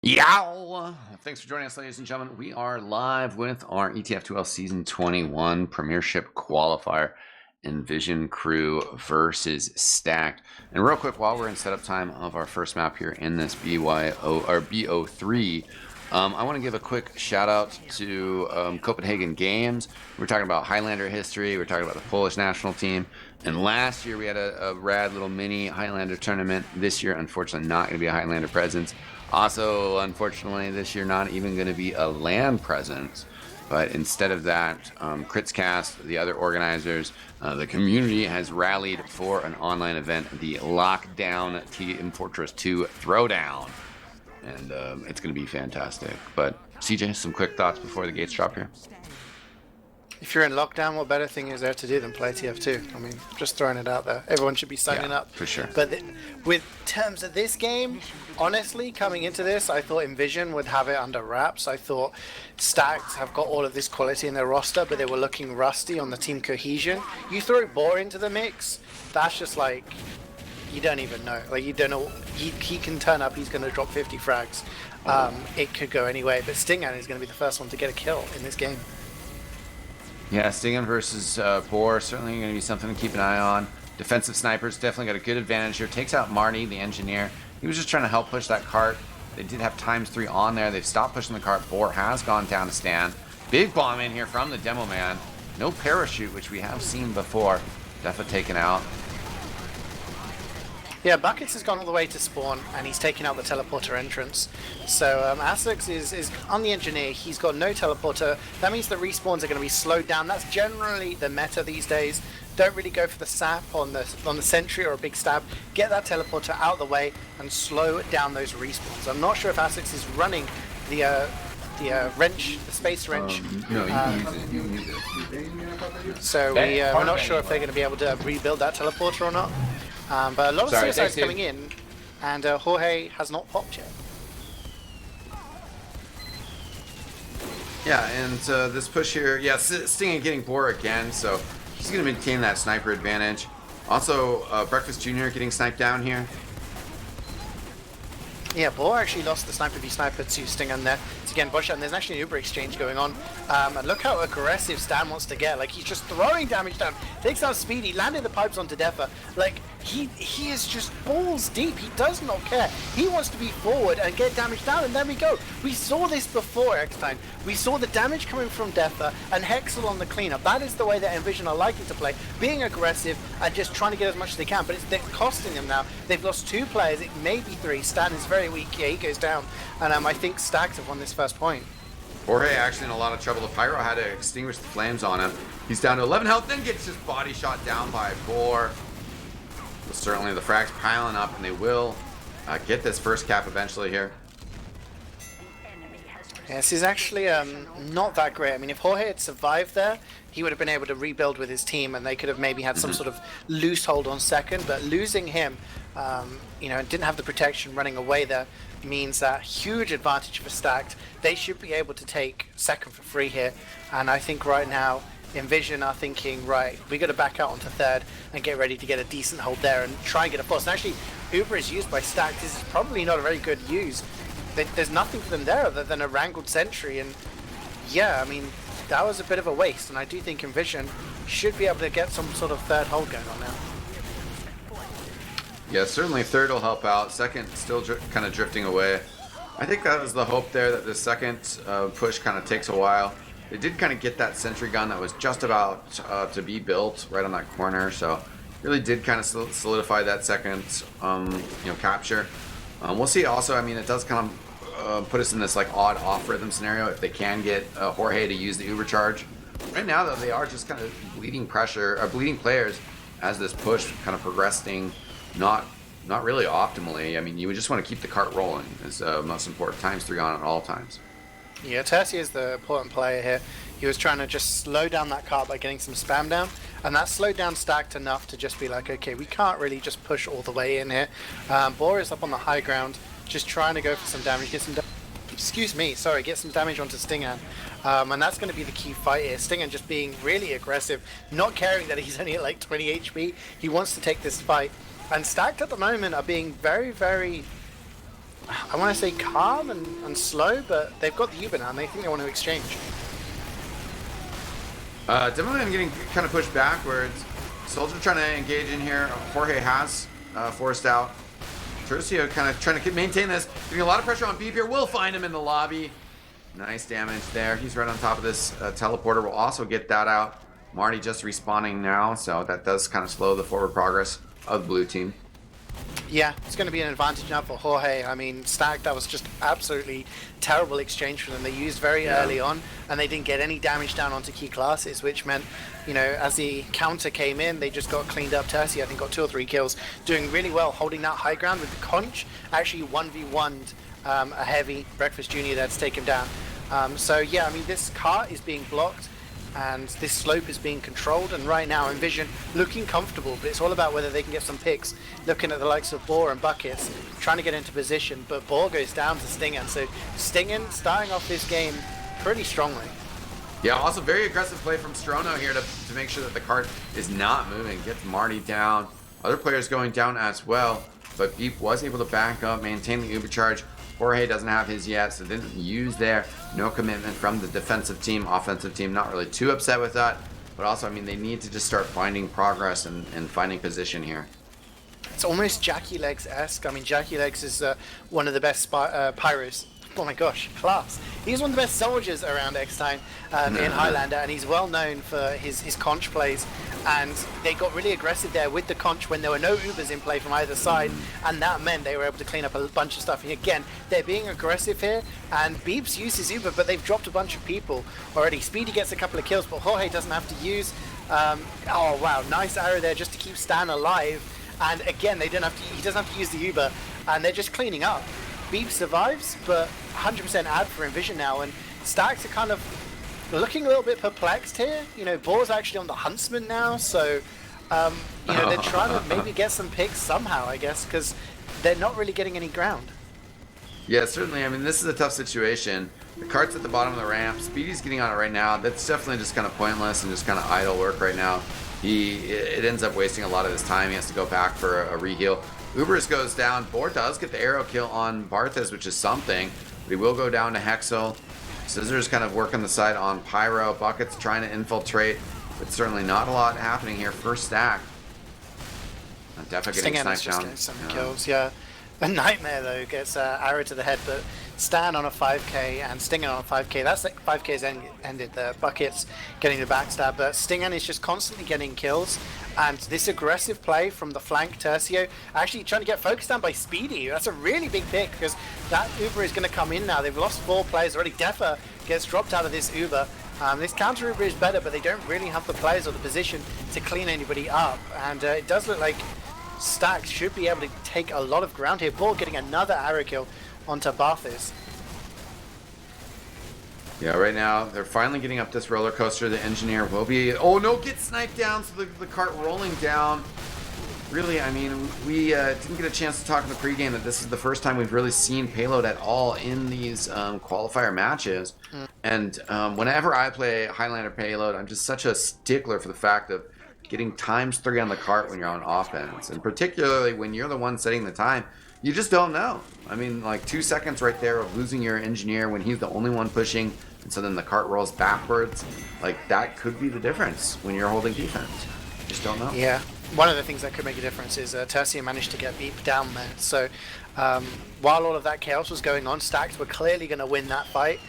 Yow! Thanks for joining us, ladies and gentlemen. We are live with our ETF2L Season 21 Premiership Qualifier, inVision Crew versus Stacked. And real quick, while we're in setup time of our first map here in this BO3, I want to give a quick shout out to Copenhagen Games. We're talking about Highlander history. We're talking about the Polish national team. And last year we had a rad little mini Highlander tournament. This year, unfortunately, not going to be a Highlander presence. Also, unfortunately, this year not even going to be a LAN presence. But instead of that, Critscast, the other organizers, the community has rallied for an online event, the Lockdown Team Fortress 2 Throwdown. And it's going to be fantastic. But CeeJaey, some quick thoughts before the gates drop here? If you're in lockdown, what better thing is there to do than play TF2? I mean, just throwing it out there. Everyone should be signing up. For sure. But with terms of this game, honestly, coming into this, I thought inVision would have it under wraps. I thought Stacked have got all of this quality in their roster, but they were looking rusty on the team cohesion. You throw Boar into the mix, that's just like, you don't even know. Like, you don't know. He can turn up, he's going to drop 50 frags. It could go anyway, but Stingan is going to be the first one to get a kill in this game. Yeah, Stingan versus Boar, certainly going to be something to keep an eye on. Defensive snipers definitely got a good advantage here. Takes out Marty, the engineer. He was just trying to help push that cart. They did have ×3 on there. They've stopped pushing the cart. Boar has gone down to stand. Big bomb in here from the demo man. No parachute, which we have seen before. Defa taken out. Yeah, Buckets has gone all the way to spawn, and he's taken out the teleporter entrance. So Asix is on the engineer. He's got no teleporter. That means the respawns are going to be slowed down. That's generally the meta these days. Don't really go for the sap on the sentry or a big stab. Get that teleporter out of the way and slow down those respawns. I'm not sure if Asix is running the wrench, the space wrench. No, you can use it. So we're not sure if they're going to be able to rebuild that teleporter or not. But a lot of suicides coming in, and Jorge has not popped yet. Yeah, and this push here, yeah, Stingan getting Boar again, so he's going to maintain that sniper advantage. Also, Breakfast Jr. getting sniped down here. Yeah, Boar actually lost the sniper v sniper to Stingan there to get Bush, and there's actually an Uber exchange going on. And look how aggressive Stan wants to get. Like, he's just throwing damage down, takes out Speedy, landed the pipes onto Defa. Like, he is just balls deep. He does not care. He wants to be forward and get damage down, and there we go. We saw this before, eXtine. We saw the damage coming from Defa and Hexel on the cleanup. That is the way that inVision are likely to play, being aggressive and just trying to get as much as they can. But they're costing them now. They've lost 2 players. It may be 3. Stan is very weak. Yeah, he goes down. And I think Stacked have won this first point. Jorge actually in a lot of trouble. The Pyro had to extinguish the flames on him. He's down to 11 health, then gets his body shot down by Boar. But certainly the frags piling up, and they will get this first cap eventually here. Yeah, this is actually not that great. I mean, if Jorge had survived there, he would have been able to rebuild with his team, and they could have maybe had some sort of loose hold on second. But losing him, you know, and didn't have the protection running away there, means that huge advantage for Stacked. They should be able to take second for free here, and I think right now inVision are thinking, right, we got to back out onto third and get ready to get a decent hold there and try and get a force. And actually, Uber is used by Stacked. This is probably not a very good use. There's nothing for them there other than a wrangled sentry, and yeah, I mean, that was a bit of a waste, and I do think inVision should be able to get some sort of third hold going on now. Yeah, certainly third will help out. Second still kind of drifting away. I think that was the hope there, that the second push kind of takes a while. They did kind of get that sentry gun that was just about to be built right on that corner, so really did kind of solidify that second capture. We'll see also, I mean, it does kind of put us in this like odd off-rhythm scenario if they can get Jorge to use the Uber charge. Right now though, they are just kind of bleeding players as this push kind of progressing not really optimally. I mean, you would just want to keep the cart rolling is most important. ×3 on at all times. Yeah, Terci is the important player here. He was trying to just slow down that cart by getting some spam down, and that slowed down Stacked enough to just be like, okay, we can't really just push all the way in here. Boar is up on the high ground, just trying to go for some damage, get some damage onto Stingan. And that's going to be the key fight here. Stingan just being really aggressive, not caring that he's only at like 20 HP. He wants to take this fight. And Stacked at the moment are being very, very I want to say calm and slow, but they've got the Uber now and they think they want to exchange. Demoman getting kind of pushed backwards. Soldier trying to engage in here. Jorge has forced out. Tercio kind of trying to maintain this. Getting a lot of pressure on Beep here. We'll find him in the lobby. Nice damage there. He's right on top of this teleporter. We'll also get that out. Marty just respawning now, so that does kind of slow the forward progress of the blue team. Yeah, it's going to be an advantage now for Jorge. I mean, Stack, that was just absolutely terrible exchange for them. They used very early on, and they didn't get any damage down onto key classes, which meant, you know, as the counter came in, they just got cleaned up. Tercy, I think, got 2 or 3 kills, doing really well, holding that high ground with the conch. Actually 1v1'd a heavy Breakfast Junior there to take him down. So yeah, I mean, this cart is being blocked, and this slope is being controlled, and right now inVision looking comfortable, but it's all about whether they can get some picks. Looking at the likes of Boar and Buckets trying to get into position, but Boar goes down to Stingen, so Stingen starting off this game pretty strongly. Yeah, also very aggressive play from Strono here to make sure that the cart is not moving. Gets Marty down, other players going down as well, but Beep was able to back up, maintain the Uber charge. Jorge doesn't have his yet, so didn't use there. No commitment from the defensive team. Offensive team not really too upset with that, but also, I mean, they need to just start finding progress and finding position here. It's almost Jackie Legs-esque. I mean, Jackie Legs is one of the best pyros. Oh my gosh, class. He's one of the best soldiers around eXtine in Highlander, and he's well known for his conch plays. And they got really aggressive there with the conch when there were no Ubers in play from either side, and that meant they were able to clean up a bunch of stuff. And again, they're being aggressive here, and Beeps uses Uber, but they've dropped a bunch of people already. Speedy gets a couple of kills, but Jorge doesn't have to use... oh wow, nice arrow there just to keep Stan alive. And again, he doesn't have to use the Uber, and they're just cleaning up. Beep survives, but 100% ad for inVision now, and Stacks are kind of looking a little bit perplexed here. You know, Boar's actually on the Huntsman now, so you know, they're trying to maybe get some picks somehow, I guess, because they're not really getting any ground. Yeah, certainly. I mean, this is a tough situation. The cart's at the bottom of the ramp. Speedy's getting on it right now. That's definitely just kind of pointless and just kind of idle work right now. It ends up wasting a lot of his time. He has to go back for a reheal. Ubers goes down. Boar does get the arrow kill on Barthes, which is something. But he will go down to Hexel. Scissors kind of working the side on Pyro. Bucket's trying to infiltrate, but certainly not a lot happening here. First stack. Definitely getting sniped down. Getting some kills, yeah. A Nightmare though gets arrow to the head, but Stan on a 5k and Stingen on a 5k. That's like 5k's ended there. Bucket's getting the backstab, but Stingen is just constantly getting kills. And this aggressive play from the flank Tercio, actually trying to get focused down by Speedy. That's a really big pick because that Uber is going to come in now. They've lost 4 players already. Defa gets dropped out of this Uber. This counter Uber is better, but they don't really have the players or the position to clean anybody up. And it does look like Stack should be able to take a lot of ground here. Ball getting another arrow kill onto Barthes. Yeah, right now they're finally getting up this roller coaster. The engineer will be... Oh no, get sniped down, so the cart rolling down. Really, I mean, we didn't get a chance to talk in the pregame that this is the first time we've really seen payload at all in these qualifier matches. And whenever I play Highlander payload, I'm just such a stickler for the fact of getting ×3 on the cart when you're on offense. And particularly when you're the one setting the time, you just don't know. I mean, like 2 seconds right there of losing your engineer when he's the only one pushing, and so then the cart rolls backwards. Like, that could be the difference when you're holding defense. You just don't know. Yeah. One of the things that could make a difference is Tercia managed to get Beep down there. So while all of that chaos was going on, Stacks were clearly going to win that fight,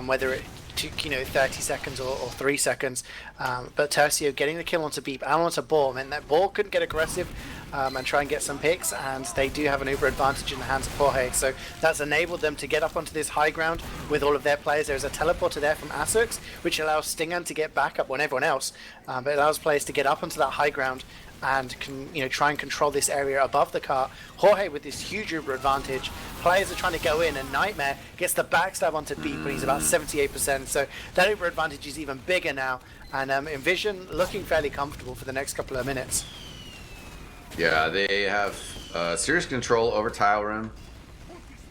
whether it took, you know, 30 seconds or 3 seconds. But Tercio getting the kill onto Beep and onto Ball meant that Ball couldn't get aggressive and try and get some picks, and they do have an Uber advantage in the hands of Jorge. So that's enabled them to get up onto this high ground with all of their players. There's a teleporter there from Asux, which allows Stingan to get back up on everyone else, but it allows players to get up onto that high ground and can, you know, try and control this area above the cart. Jorge with this huge Uber advantage. Players are trying to go in, and Nightmare gets the backstab onto Beep, but he's about 78%. So that Uber advantage is even bigger now, and inVision looking fairly comfortable for the next couple of minutes. Yeah, they have serious control over Tile Room.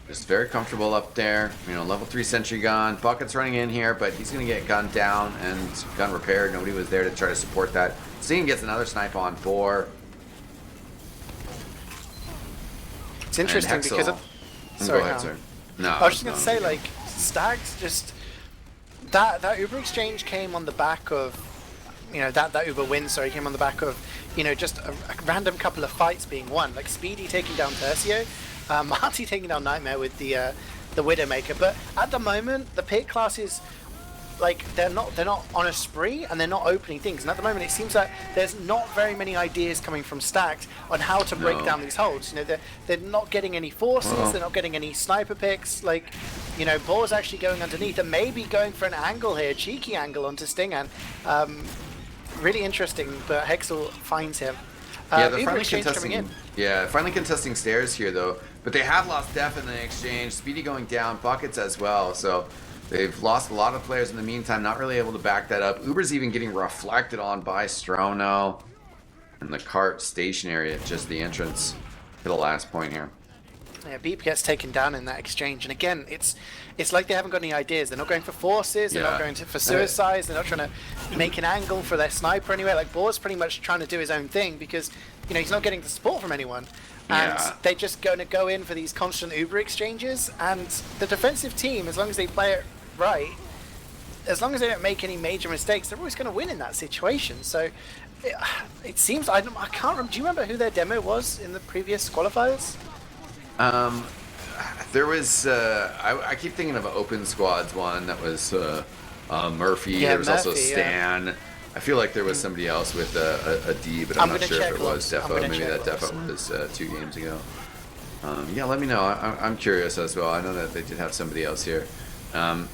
Just very comfortable up there. You know, level 3 sentry gun. Bucket's running in here, but he's going to get gunned down and gun repaired. Nobody was there to try to support that. Steen gets another snipe on 4. It's interesting because Sorry, Go ahead, Hal. sir. No, I was just gonna no, say, no. like, Stags just that Uber exchange came on the back of, that Uber win. Sorry, came on the back of, just a random couple of fights being won, like Speedy taking down Tercio, Marty taking down Nightmare with the Widowmaker. But at the moment, the pit classes, like, they're not on a spree and they're not opening things. And at the moment, it seems that there's not very many ideas coming from Stags on how to break down these holds. They're not getting any forces. They're not getting any sniper picks. Like, Boar's actually going underneath and maybe going for an angle here, cheeky angle onto Stingan. Really interesting, but Hexel finds him. Yeah, they're Uber finally exchange contesting. coming in. Yeah, finally contesting stairs here though. But they have lost Def in the exchange. Speedy going down, buckets as well. So they've lost a lot of players in the meantime. Not really able to back that up. Uber's even getting reflected on by Strono, and the cart stationary at just the entrance to the last point here. Yeah, Beep gets taken down in that exchange, and again, it's like they haven't got any ideas. They're not going for forces. They're not going for suicides. They're not trying to make an angle for their sniper anyway. Like Boar's pretty much trying to do his own thing because he's not getting the support from anyone, and they're just going to go in for these constant Uber exchanges. And the defensive team, as long as they play it right, as long as they don't make any major mistakes, they're always going to win in that situation. So it seems I can't remember. Do you remember who their demo was in the previous qualifiers? There was I keep thinking of Open Squads one that was Murphy. Yeah, there was also Murphy, Stan. I feel like there was somebody else with a D, but I'm not sure if it was Defo. Maybe that Defo was 2 games ago. Yeah, let me know. I'm curious as well. I know that they did have somebody else here. And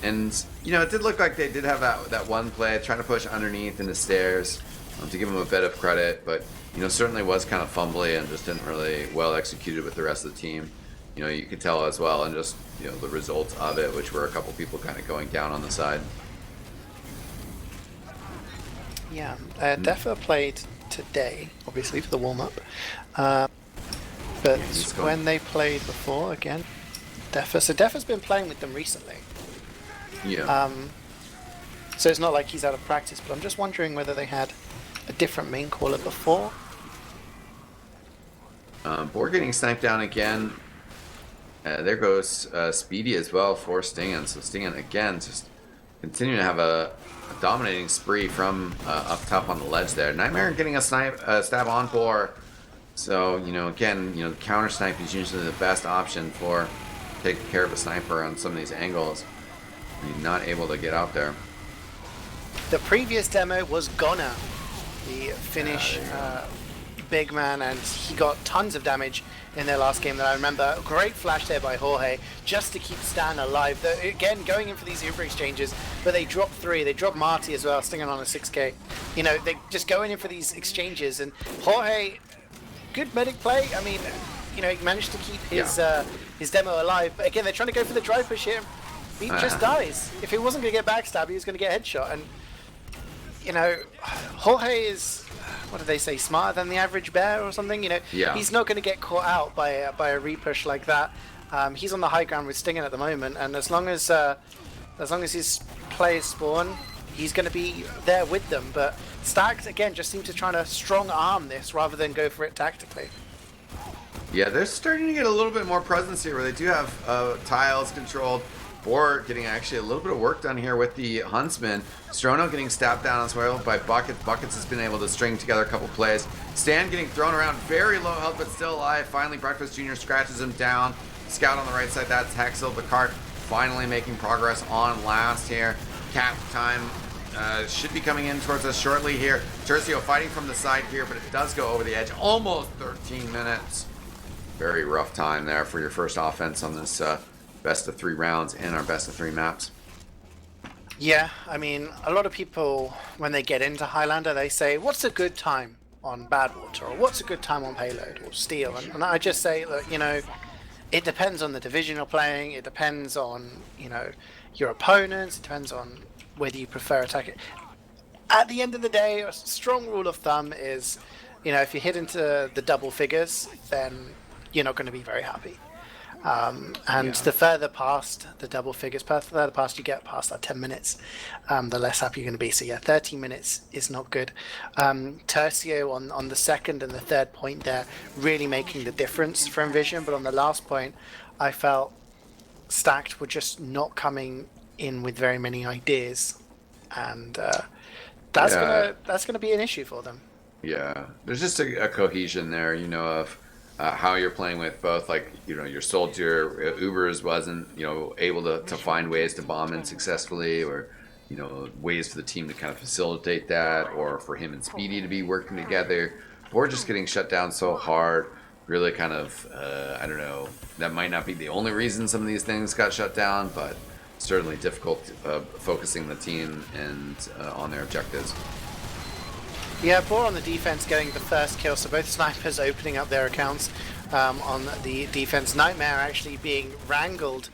it did look like they did have that one play trying to push underneath in the stairs, to give them a bit of credit, but certainly was kind of fumbly and just didn't really well executed with the rest of the team. You could tell as well, and just the results of it, which were a couple people kind of going down on the side. Yeah, Defo played today, obviously for the warm up, but when they played before, again, Defo's been playing with them recently. Yeah. So it's not like he's out of practice, but I'm just wondering whether they had a different main caller before. Borg getting sniped down again. There goes Speedy as well for Stingan. So Stingan again just continuing to have a dominating spree from up top on the ledge there. Nightmare getting a stab on for. So again, the counter snipe is usually the best option for taking care of a sniper on some of these angles. He's not able to get out there. The previous demo was Gonner, the Finnish big man, and he got tons of damage in their last game that I remember. Great flash there by Jorge, just to keep Stan alive. They're, again, going in for these Uber exchanges, but they dropped 3. They dropped Marty as well, stinging on a 6k. They just going in for these exchanges, and Jorge, good medic play. I mean, he managed to keep his demo alive, but again, they're trying to go for the drive push here. He just dies. If he wasn't going to get backstab, he was going to get headshot, and Jorge is, what do they say, smarter than the average bear or something? He's not going to get caught out by a repush like that. He's on the high ground with Stingan at the moment, and as long as his players spawn, he's going to be there with them. But Stags again just seem to try to strong arm this rather than go for it tactically. Yeah, they're starting to get a little bit more presence here, where they do have tiles controlled. Borg getting actually a little bit of work done here with the Huntsman. Strono getting stabbed down as well by Buckets. Buckets has been able to string together a couple plays. Stan getting thrown around, very low health, but still alive. Finally, Breakfast Jr. scratches him down. Scout on the right side, that's Hexel. The cart finally making progress on last here. Cap time should be coming in towards us shortly here. Tercio fighting from the side here, but it does go over the edge. Almost 13 minutes. Very rough time there for your first offense on this best of 3 rounds in our best of 3 maps. Yeah, I mean, a lot of people, when they get into Highlander, they say, what's a good time on Badwater? Or what's a good time on Payload or Steel? And I just say, look, it depends on the division you're playing. It depends on, your opponents. It depends on whether you prefer attacking. At the end of the day, a strong rule of thumb is, if you hit into the double figures, then you're not going to be very happy. The further past the double figures, the further past you get past that 10 minutes, the less happy you're going to be. So yeah, 13 minutes is not good. Tercio on the second and the third point there, really making the difference for inVision. But on the last point, I felt Stacked were just not coming in with very many ideas, and that's gonna be an issue for them. Yeah, there's just a cohesion there, of how you're playing with both, like, your soldier, Ubers wasn't, able to find ways to bomb in successfully, or, ways for the team to kind of facilitate that, or for him and Speedy to be working together, or just getting shut down so hard. Really kind of, I don't know, that might not be the only reason some of these things got shut down, but certainly difficult focusing the team and on their objectives. Yeah, Boar on the defense getting the first kill, so both snipers opening up their accounts on the defense. Nightmare actually being wrangled,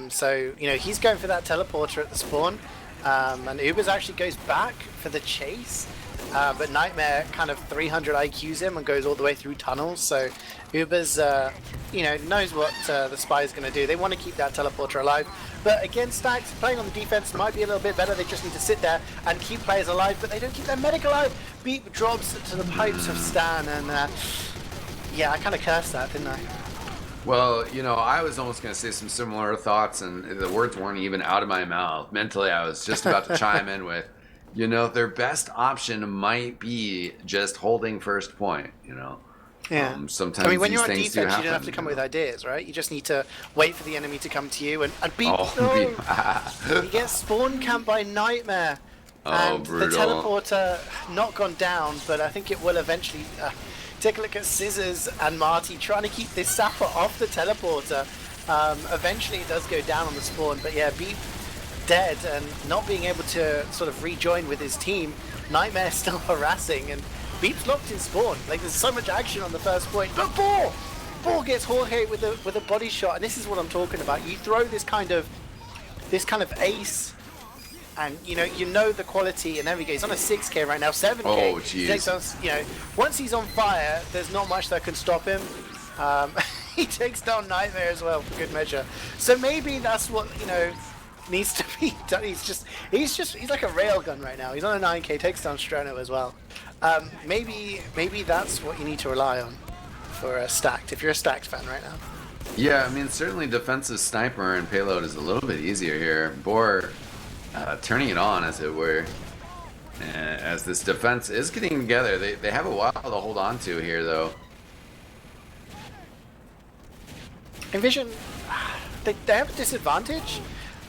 so he's going for that teleporter at the spawn, and Ubers actually goes back for the chase, but Nightmare kind of 300 IQs him and goes all the way through tunnels, so Ubers knows what the spy is going to do. They want to keep that teleporter alive. But again, Stacked playing on the defense might be a little bit better. They just need to sit there and keep players alive, but they don't keep their medic alive. Beep drops to the pipes of Stan, and yeah, I kind of cursed that, didn't I? Well, I was almost going to say some similar thoughts, and the words weren't even out of my mouth. Mentally, I was just about to chime in with, their best option might be just holding first point, Yeah. Sometimes I mean, when you're on these defense, things do you happen, don't have to come with ideas, right? You just need to wait for the enemy to come to you and beat. He gets spawn camped by Nightmare. And brutal. The teleporter not gone down, but I think it will eventually. Take a look at Scissors and Marty trying to keep this sapper off the teleporter. Eventually it does go down on the spawn, but yeah, Beep dead and not being able to sort of rejoin with his team. Nightmare still harassing, and Beep's locked in spawn. Like, there's so much action on the first point, but Boar gets Jorge with a body shot, and this is what I'm talking about. You throw this kind of ace, and you know the quality, and there we go. He's on a 6k right now, 7k. Oh jeez. Once he's on fire, there's not much that can stop him. He takes down Nightmare as well for good measure. So maybe that's what needs to be done. He's like a railgun right now. He's on a 9k, takes down Strono as well. Maybe that's what you need to rely on for a Stacked, if you're a Stacked fan right now. Yeah, I mean, certainly defensive sniper and payload is a little bit easier here. Boar turning it on, as it were, as this defense is getting together. They have a while to hold on to here, though. inVision, they have a disadvantage,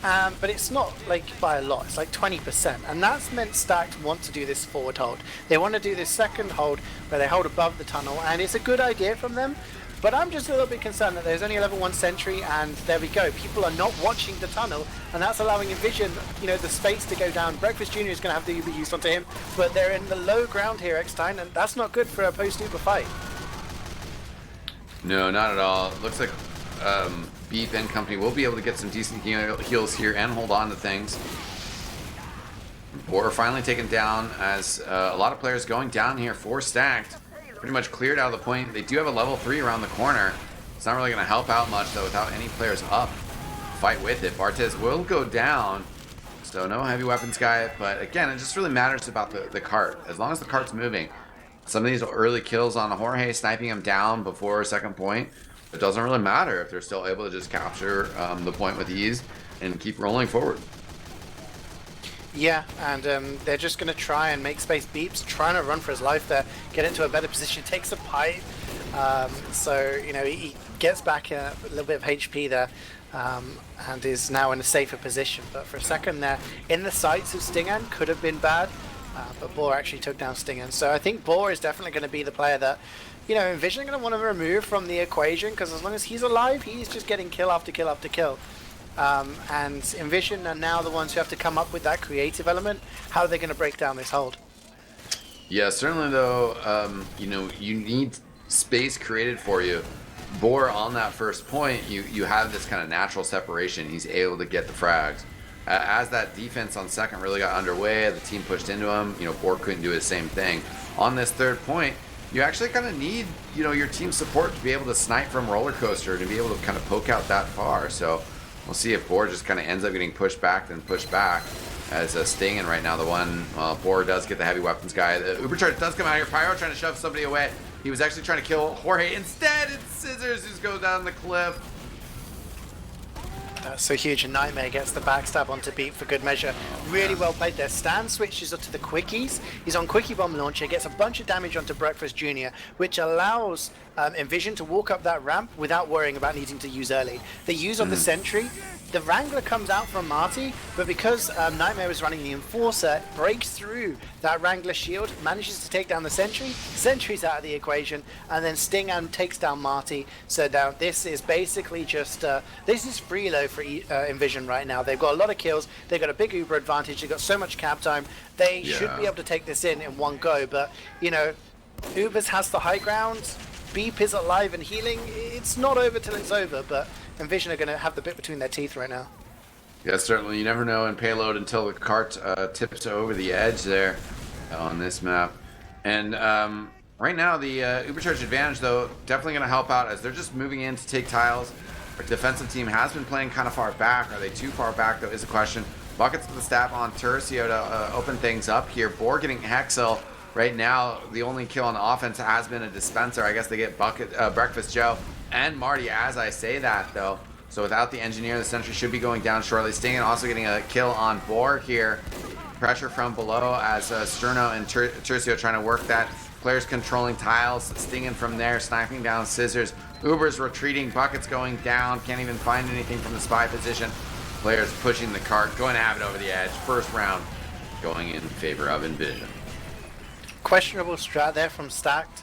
but it's not like by a lot. It's like 20%, and that's meant Stacked want to do this forward hold. They want to do this second hold where they hold above the tunnel, and it's a good idea from them. But I'm just a little bit concerned that there's only a level 1 sentry, and there we go. People are not watching the tunnel, and that's allowing inVision, the space to go down. Breakfast Jr. is going to have to be used onto him, but they're in the low ground here, eXtine, and that's not good for a post-Uber fight. No, not at all. Looks like Beep and company will be able to get some decent heals here and hold on to things. Boar finally taken down, as a lot of players going down here for Stacked. Pretty much cleared out of the point. They do have a level 3 around the corner. It's not really going to help out much, though, without any players up. Fight with it. Bartez will go down, so no heavy weapons guy. But again, it just really matters about the cart. As long as the cart's moving. Some of these early kills on Jorge, sniping him down before second point, it doesn't really matter if they're still able to just capture the point with ease and keep rolling forward. Yeah, and they're just going to try and make space. Beep's trying to run for his life there, get into a better position, takes a pipe. So, he gets back a little bit of HP there, and is now in a safer position. But for a second there, in the sights of Stingan, could have been bad. But Boar actually took down Stingan. So I think Boar is definitely going to be the player that, inVision are going to want to remove from the equation, because as long as he's alive, he's just getting kill after kill after kill. And inVision are now the ones who have to come up with that creative element. How are they going to break down this hold? Yeah, certainly though, you need space created for you. Boar on that first point, you have this kind of natural separation. He's able to get the frags. As that defense on second really got underway, the team pushed into him. Boar couldn't do the same thing. On this third point, you actually kind of need, your team support to be able to snipe from roller coaster, to be able to kind of poke out that far. So we'll see if Boar just kind of ends up getting pushed back, as Stingin right now, the one. Boar does get the heavy weapons guy. The Uber charge does come out here. Pyro trying to shove somebody away. He was actually trying to kill Jorge. Instead, it's Scissors who's going down the cliff. That's so huge, and Nightmare gets the backstab onto Beat for good measure. Really well played there. Stan switches to the quickies. He's on Quickie Bomb Launcher, gets a bunch of damage onto Breakfast Jr., which allows inVision to walk up that ramp without worrying about needing to use early. They use on the Sentry. The Wrangler comes out from Marty, but because Nightmare was running the Enforcer, breaks through that Wrangler shield, manages to take down the Sentry. Sentry's out of the equation, and then Stingam takes down Marty. So now this is basically just, this is freelo for inVision right now. They've got a lot of kills, they've got a big Uber advantage, they've got so much cap time. They should be able to take this in one go, but, you know, Ubers has the high ground, Beep is alive and healing. It's not over till it's over, but inVision are going to have the bit between their teeth right now. Yeah, certainly. You never know in payload until the cart tips over the edge there on this map. And right now, the Ubercharge advantage, though, definitely going to help out as they're just moving in to take tiles. Our defensive team has been playing kind of far back. Are they too far back, though, is a question. Buckets of the stab on Tercio to open things up here. Boar getting Hexel. Right now, the only kill on offense has been a dispenser. I guess they get Breakfast Joe and Marty as I say that, though. So without the engineer, the sentry should be going down shortly. Stingen also getting a kill on Boar here. Pressure from below as Sterno and Tercio trying to work that. Players controlling tiles. Stingen from there, sniping down Scissors. Uber's retreating, Buckets going down. Can't even find anything from the spy position. Players pushing the cart, going to have it over the edge. First round going in favor of inVision. Questionable strat there from Stacked.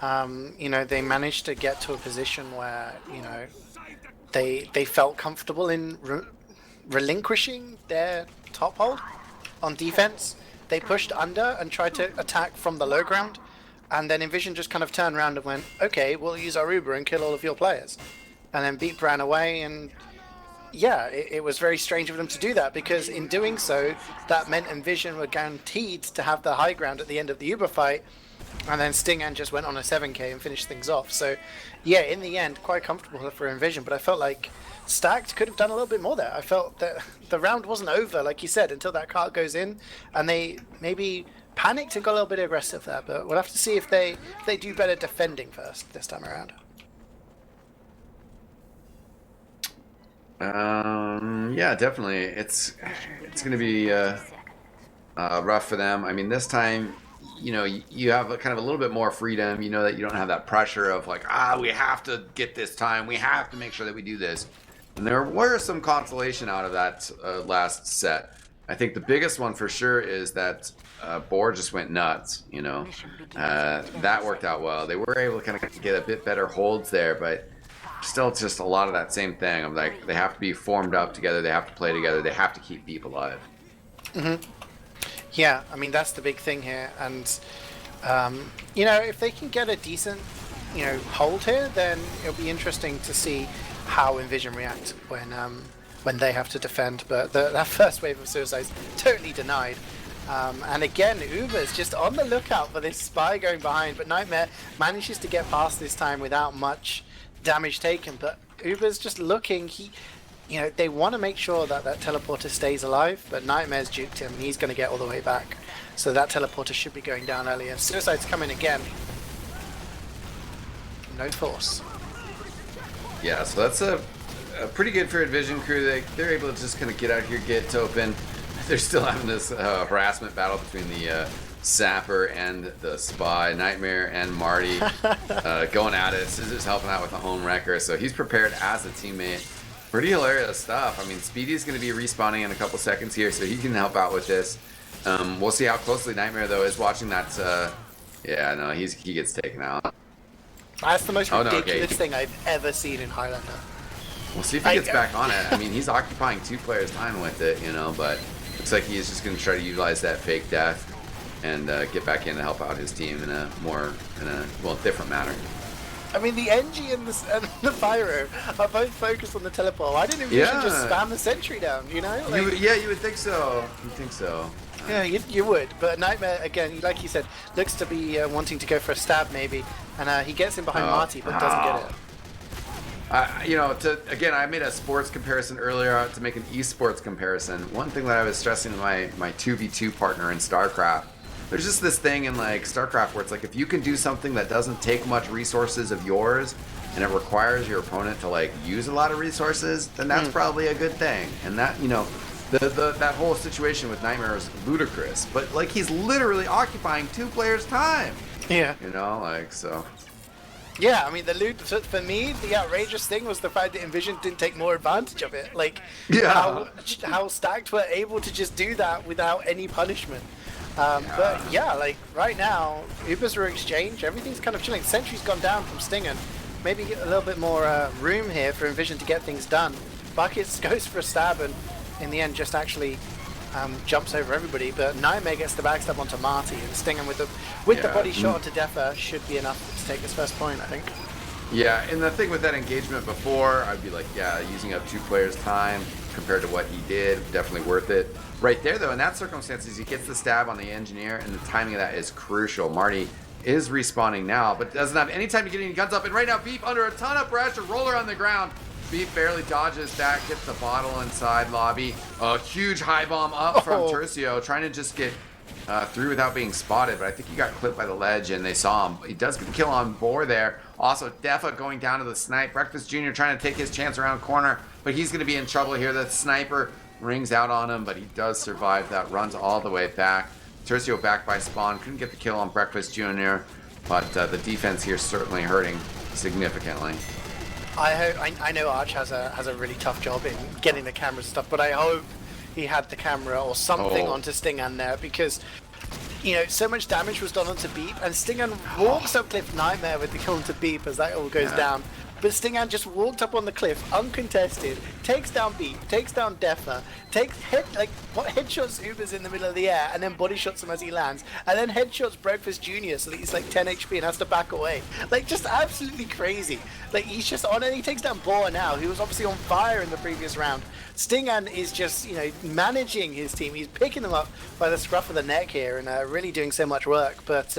You know, they managed to get to a position where, you know, they felt comfortable in relinquishing their top hold on defense. They pushed under and tried to attack from the low ground, and then inVision just kind of turned around and went, okay, we'll use our Uber and kill all of your players. And then Beep ran away, and yeah, it was very strange of them to do that, because in doing so, that meant inVision were guaranteed to have the high ground at the end of the Uber fight, and then Stingan just went on a 7k and finished things off. So yeah, in the end, quite comfortable for inVision, but I felt like Stacked could have done a little bit more there. I felt that the round wasn't over, like you said, until that cart goes in, and they maybe panicked and got a little bit aggressive there, but we'll have to see if they do better defending first this time around. Yeah, definitely. It's going to be rough for them. I mean, this time, you know, you have kind of a little bit more freedom. You know that you don't have that pressure of like, we have to get this time. We have to make sure that we do this. And there were some consolation out of that last set. I think the biggest one for sure is that Boar just went nuts. You know, that worked out well. They were able to kind of get a bit better holds there, but still just a lot of that same thing of like they have to be formed up together, they have to play together, they have to keep Beep alive. Yeah, I mean that's the big thing here, and you know, if they can get a decent, you know, hold here, then it'll be interesting to see how inVision react when they have to defend. But that first wave of suicides totally denied. And again, Uber's just on the lookout for this spy going behind, but Nightmare manages to get past this time without much damage taken. But Uber's just looking, you know, they want to make sure that that teleporter stays alive, but Nightmare's juked him and he's going to get all the way back. So that teleporter should be going down earlier. Suicide's coming again. No force. Yeah, so that's a pretty good for inVision crew. They're able to just kind of get out here, get open. They're still having this harassment battle between the Sapper and the Spy, Nightmare and Marty going at it. Scissors helping out with the home wrecker, so he's prepared as a teammate. Pretty hilarious stuff. I mean, Speedy's going to be respawning in a couple seconds here, so he can help out with this. We'll see how closely Nightmare, though, is watching that. Yeah, no, he gets taken out. That's the most ridiculous thing I've ever seen in Highlander. We'll see if he gets back on it. I mean, he's occupying 2 players' time with it, you know, but looks like he is just going to try to utilize that fake death and get back in to help out his team in a different manner. I mean, the NG and the Pyro are both focused on the teleport. Why didn't you just spam the sentry down, you know? Like, you would think so. You'd think so. Yeah, you would. But Nightmare, again, like you said, looks to be wanting to go for a stab maybe. And he gets in behind Marty, but doesn't get it. You know, again, I made a sports comparison earlier to make an esports comparison. One thing that I was stressing to my 2v2 partner in StarCraft, there's just this thing in like StarCraft where it's like if you can do something that doesn't take much resources of yours, and it requires your opponent to like use a lot of resources, then that's probably a good thing. And that, you know, that whole situation with Nightmare is ludicrous. But like he's literally occupying 2 players' time. Yeah. You know, like so. Yeah, I mean, for me, the outrageous thing was the fact that inVision didn't take more advantage of it. Like, how Stacked were able to just do that without any punishment. But yeah, like right now, Ubers are exchange, everything's kind of chilling. Sentry's gone down from Stingen. Maybe get a little bit more room here for inVision to get things done. Buckets goes for a stab and in the end just actually jumps over everybody, but Nightmare gets the backstab onto Marty, and Stingen with the body shot onto Defa should be enough to take this first point, I think. Yeah, and the thing with that engagement before, I'd be like, yeah, using up 2 players' time compared to what he did, definitely worth it. Right there, though, in that circumstances, he gets the stab on the engineer, and the timing of that is crucial. Marty is respawning now, but doesn't have any time to get any guns up, and right now, Beep under a ton of pressure, roller on the ground. Beep barely dodges that, gets the bottle inside lobby. A huge high bomb up from Tercio, trying to just get through without being spotted, but I think he got clipped by the ledge and they saw him. He does get the kill on Boar there. Also, Defa going down to the snipe. Breakfast Jr. trying to take his chance around corner, but he's going to be in trouble here. The sniper rings out on him, but he does survive that, runs all the way back. Tercio back by spawn, couldn't get the kill on Breakfast Jr., but the defense here certainly hurting significantly. I know Arch has a really tough job in getting the camera stuff, but I hope he had the camera or something onto Stingan there, because you know so much damage was done onto Beep, and Stingan walks up cliff Nightmare with the kill onto Beep as that all goes down. But Stingan just walked up on the cliff, uncontested, takes down Beep, takes down Defa, headshots Ubers in the middle of the air, and then body shots him as he lands, and then headshots Breakfast Jr. so that he's like 10 HP and has to back away. Like, just absolutely crazy. Like, he's just on it. He takes down Boar now, who was obviously on fire in the previous round. Stingan is just, you know, managing his team. He's picking them up by the scruff of the neck here and really doing so much work. But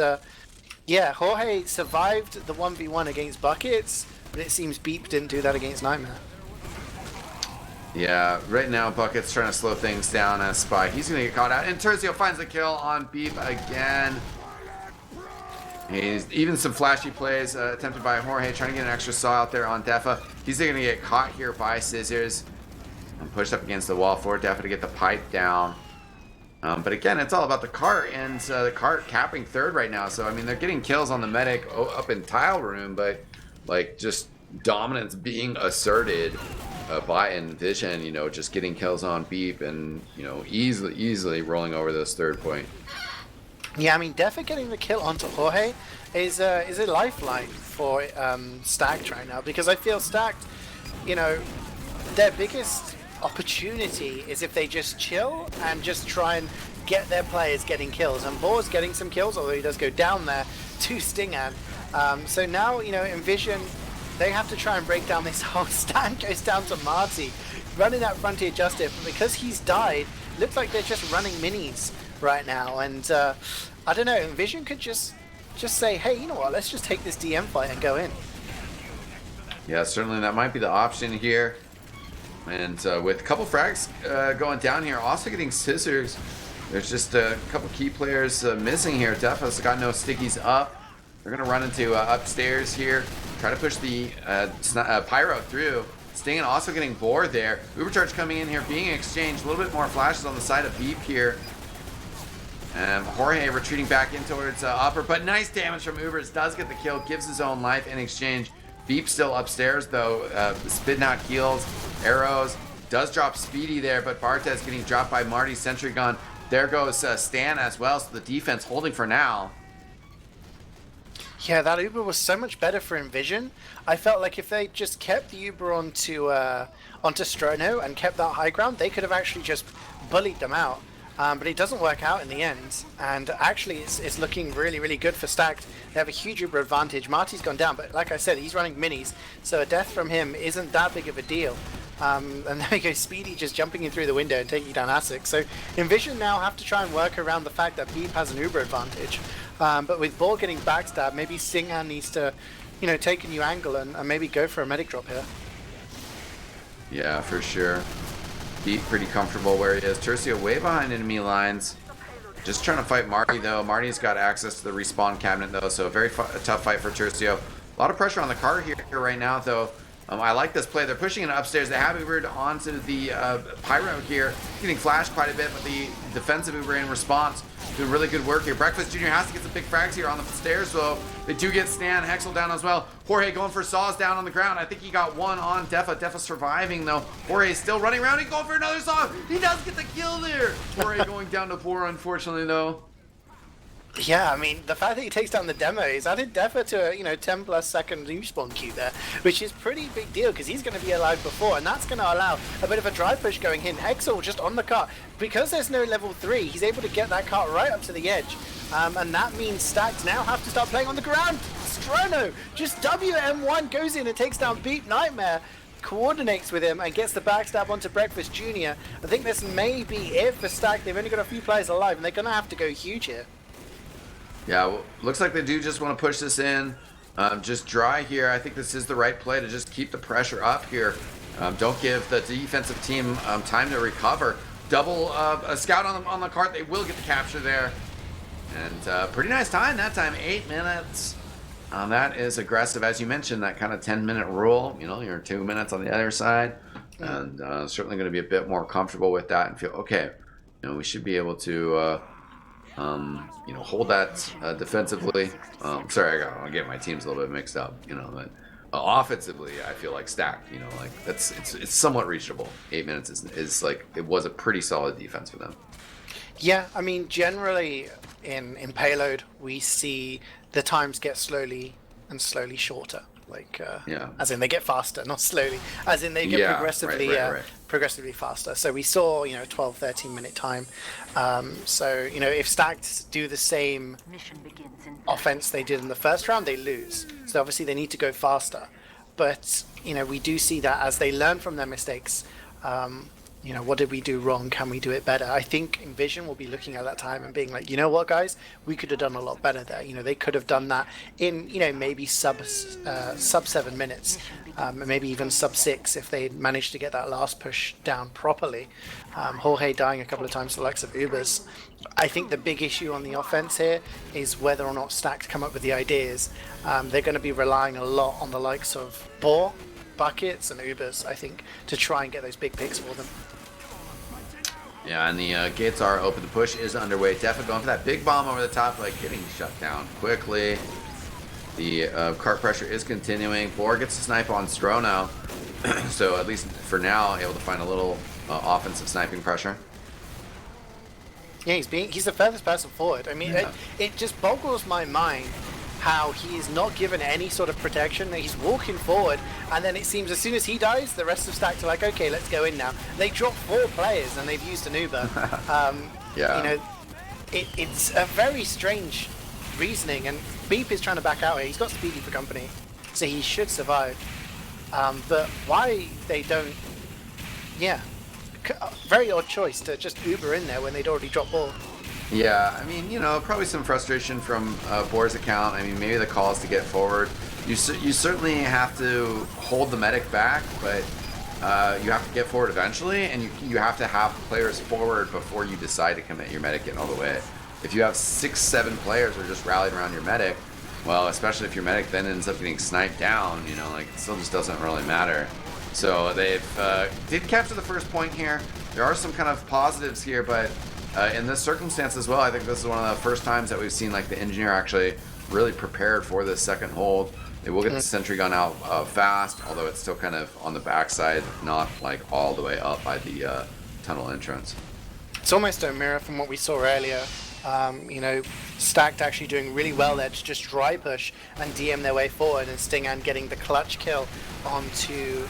yeah, Jorge survived the 1v1 against Buckets, but it seems Beep didn't do that against Nightmare. Yeah, right now Bucket's trying to slow things down as Spy. He's going to get caught out, and Tercio finds the kill on Beep again. He's even some flashy plays attempted by Jorge, trying to get an extra saw out there on Defa. He's going to get caught here by Scissors and pushed up against the wall for Defa to get the pipe down. But again, it's all about the cart, and the cart capping third right now. So, I mean, they're getting kills on the medic up in tile room, but like just dominance being asserted by inVision, you know, just getting kills on Beep and, you know, easily rolling over this third point. Yeah, I mean, Defa getting the kill onto Jorge is a lifeline for Stacked right now, because I feel Stacked, you know, their biggest opportunity is if they just chill and just try and get their players getting kills. And Boar's getting some kills, although he does go down there to Stingan. So now, you know, inVision, they have to try and break down this whole stand. Goes down to Marty, running that Frontier Justice, but because he's died, looks like they're just running minis right now. And I don't know, inVision could just say, hey, you know what, let's just take this DM fight and go in. Yeah, certainly that might be the option here. And with a couple frags going down here, also getting Scissors, there's just a couple key players missing here. Defa's got no stickies up. They're going to run into upstairs here, try to push the Pyro through. Stingan also getting bored there. Ubercharge coming in here, being exchanged. A little bit more flashes on the side of Beep here. And Jorge retreating back in towards upper, but nice damage from Ubers. Does get the kill, gives his own life in exchange. Beep still upstairs though, spitting out heals, arrows. Does drop Speedy there, but Bartez getting dropped by Marty's sentry gun. There goes Stan as well, so the defense holding for now. Yeah, that Uber was so much better for inVision. I felt like if they just kept the Uber onto Strono and kept that high ground, they could have actually just bullied them out. But it doesn't work out in the end, and actually it's looking really, really good for Stacked. They have a huge Uber advantage. Marty's gone down, but like I said, he's running minis, so a death from him isn't that big of a deal. And there we go, Speedy just jumping in through the window and taking down ASIC. So inVision now have to try and work around the fact that Beep has an Uber advantage. But with Ball getting backstabbed, maybe Stingan needs to, you know, take a new angle and maybe go for a medic drop here. Yeah, for sure. Beep pretty comfortable where he is. Tercio way behind enemy lines. Just trying to fight Marty though. Marty's got access to the respawn cabinet though, so a very tough fight for Tercio. lot of pressure on the car here right now, though. I like this play. They're pushing it upstairs. They have Ubered onto the Pyro here, getting flashed quite a bit, but the defensive Uber in response doing really good work here. Breakfast Jr. has to get some big frags here on the stairs, though. They do get Stan Hexel down as well. Jorge going for saws down on the ground. I think he got one on Defa. Defa surviving, though. Jorge is still running around. He's going for another saw. He does get the kill there. Jorge going down to 4, unfortunately, though. Yeah, I mean, the fact that he takes down the demo is added Defa to a 10 plus second respawn queue there, which is pretty big deal because he's going to be alive before, and that's going to allow a bit of a drive push going in. Hexel just on the cart. Because there's no level 3, he's able to get that cart right up to the edge, and that means Stacked now have to start playing on the ground. Strono, just WM1 goes in and takes down Beep Nightmare, coordinates with him and gets the backstab onto Breakfast Jr. I think this may be it for Stacked. They've only got a few players alive, and they're going to have to go huge here. Yeah, well, looks like they do just want to push this in. Just dry here. I think this is the right play to just keep the pressure up here. Don't give the defensive team time to recover. Double a scout on the cart. They will get the capture there. And pretty nice time that time, 8 minutes. That is aggressive. As you mentioned, that kind of 10-minute rule. You're 2 minutes on the other side. And certainly going to be a bit more comfortable with that and feel, okay, we should be able to... hold that defensively. Sorry, I'm getting my teams a little bit mixed up. But offensively, I feel like Stacked. It's somewhat reachable. 8 minutes is like it was a pretty solid defense for them. Yeah, I mean, generally in payload, we see the times get slowly shorter. As in they get faster, not slowly, as in they get progressively faster. So we saw 12-13 minute time. So if Stacked do the same offense they did in the first round, they lose. So obviously they need to go faster, but we do see that as they learn from their mistakes. What did we do wrong? Can we do it better? I think inVision will be looking at that time and being like, you know what, guys, we could have done a lot better there. They could have done that in, maybe sub 7 minutes, maybe even sub 6 if they managed to get that last push down properly. Jorge dying a couple of times to the likes of Ubers. I think the big issue on the offense here is whether or not Stacked come up with the ideas. They're going to be relying a lot on the likes of Boar, Buckets, and Ubers, I think, to try and get those big picks for them. Yeah, and the gates are open. The push is underway. Definitely going for that big bomb over the top, getting shut down quickly. The cart pressure is continuing. Boar gets a snipe on Stro now. So at least for now, able to find a little offensive sniping pressure. Yeah, he's the furthest person forward. I mean, it just boggles my mind how he is not given any sort of protection. He's walking forward, and then it seems as soon as he dies, the rest of Stacked are like, okay, let's go in now. They drop 4 players, and they've used an Uber. It's a very strange reasoning, and Beep is trying to back out here. He's got Speedy for company, so he should survive. But why they don't... Yeah, very odd choice to just Uber in there when they'd already dropped ball. Yeah, I mean, probably some frustration from Boar's account. I mean, maybe the call is to get forward. You certainly have to hold the medic back, but you have to get forward eventually, and you have to have players forward before you decide to commit your medic in all the way. If you have 6-7 players who are just rallied around your medic, well, especially if your medic then ends up getting sniped down, it still just doesn't really matter. So they've did capture the first point here. There are some kind of positives here, but in this circumstance as well, I think this is one of the first times that we've seen the engineer actually really prepared for this second hold. They will get the sentry gun out fast, although it's still kind of on the backside, not all the way up by the tunnel entrance. It's almost a mirror from what we saw earlier. Stacked actually doing really well there to just dry push and DM their way forward, and Stingan getting the clutch kill onto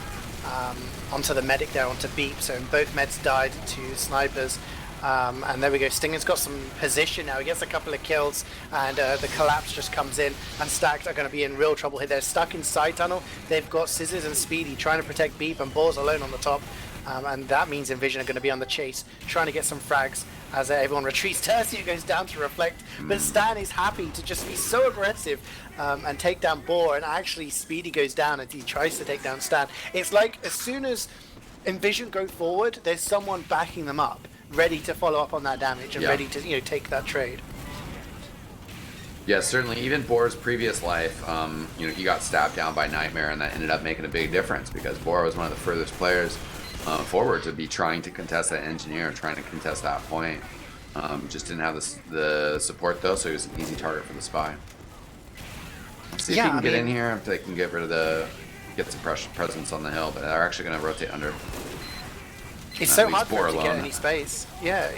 the medic there, onto Beep. So both meds died to snipers. And there we go. Stinger's got some position now. He gets a couple of kills, and the collapse just comes in, and Stacked are going to be in real trouble here. They're stuck in side tunnel. They've got Scissors and Speedy trying to protect Beep, and Boar's alone on the top. And that means inVision are going to be on the chase, trying to get some frags as everyone retreats. Tercio goes down to reflect, but Stan is happy to just be so aggressive and take down Boar, and actually Speedy goes down and he tries to take down Stan. It's like as soon as inVision go forward, there's someone backing them up, ready to follow up on that damage and ready to take that trade. Yeah, certainly. Even Boar's previous life, you know, he got stabbed down by Nightmare, and that ended up making a big difference because Boar was one of the furthest players forward to be trying to contest that engineer, trying to contest that point. Just didn't have the support though, so he was an easy target for the spy. Let's see if he can get in here. If they can get rid of get some presence on the hill, but they're actually going to rotate under. It's so hard for him to get any space. Yeah,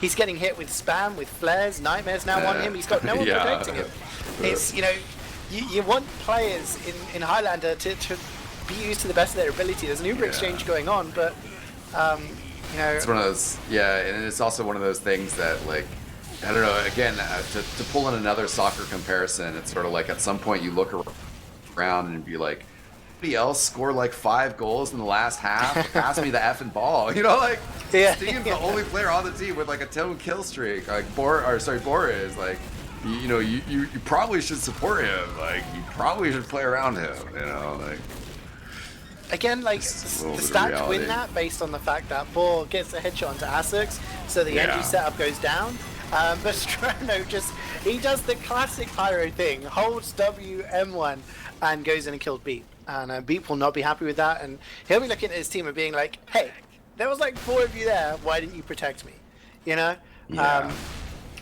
he's getting hit with spam, with flares. Nightmare's now on him. He's got no one protecting him. It's, you know, you want players in Highlander to be used to the best of their ability. There's an Uber exchange going on, but you know, it's one of those. Yeah, and it's also one of those things that, like, I don't know. Again, to pull in another soccer comparison, it's sort of like at some point you look around and be like, somebody else scored like 5 goals in the last half. Pass me the effing ball, you know, like Steve's the only player on the team with like a 10 kill streak. Like Bor is like, you know, you probably should support him. Like you probably should play around him. You know, like. Again, like, the stats win that based on the fact that Bor gets a headshot onto Asux, so the NG setup goes down. But Strano he does the classic Pyro thing, holds WM1 and goes in and kills Beep. And Beep will not be happy with that, and he'll be looking at his team and being like, hey, there was like 4 of you there, why didn't you protect me? You know? Yeah.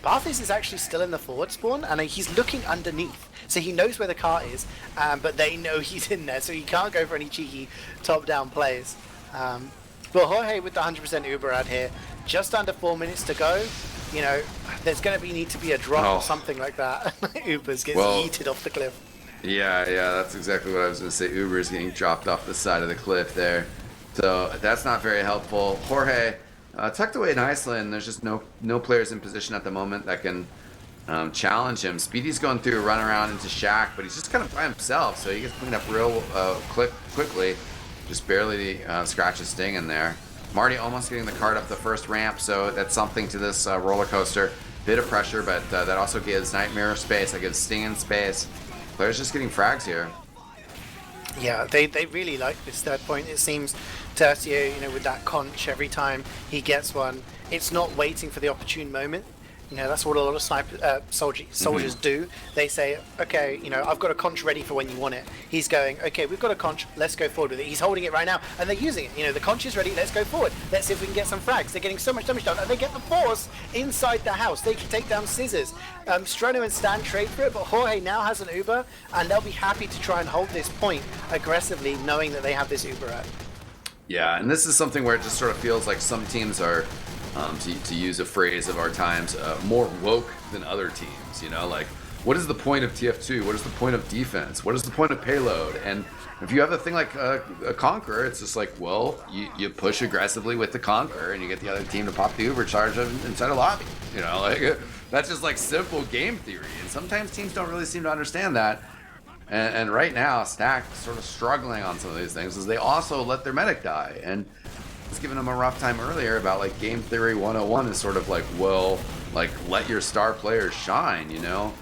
Barthis is actually still in the forward spawn, and he's looking underneath. So he knows where the car is, but they know he's in there, so he can't go for any cheeky top-down plays. But Jorge with the 100% Uber out here, just under 4 minutes to go. You know, there's going to need to be a drop or something like that. Ubers gets yeeted off the cliff. Yeah, that's exactly what I was going to say. Uber's getting dropped off the side of the cliff there. So that's not very helpful. Jorge, tucked away in Iceland, there's just no players in position at the moment that can challenge him. Speedy's going through a run around into Shack, but he's just kind of by himself, so he gets cleaned up real quickly. Just barely scratches Sting in there. Marty almost getting the cart up the first ramp, so that's something to this roller coaster. Bit of pressure, but that also gives Nightmare space, that gives Sting in space. Players just getting frags here. Yeah, they really like this third point. It seems Tercio, you know, with that conch every time he gets one, it's not waiting for the opportune moment. You know, that's what a lot of soldiers do. They say, okay, you know, I've got a conch ready for when you want it. He's going, okay, we've got a conch, let's go forward with it. He's holding it right now, and they're using it. You know, the conch is ready, let's go forward. Let's see if we can get some frags. They're getting so much damage done, and they get the force inside the house. They can take down Scissors. Strono and Stan trade for it, but Jorge now has an Uber, and they'll be happy to try and hold this point aggressively, knowing that they have this Uber at. Yeah, and this is something where it just sort of feels like some teams are, to use a phrase of our times, more woke than other teams. You know, like, what is the point of TF2? What is the point of defense? What is the point of payload? And if you have a thing like a Conqueror, it's just like, well, you push aggressively with the Conqueror and you get the other team to pop the Uber charge inside a lobby. You know, like, that's just like simple game theory. And sometimes teams don't really seem to understand that. And right now, Stack's sort of struggling on some of these things as they also let their medic die. And it's giving them a rough time earlier about like game theory 101 is sort of like, well, like let your star players shine, you know?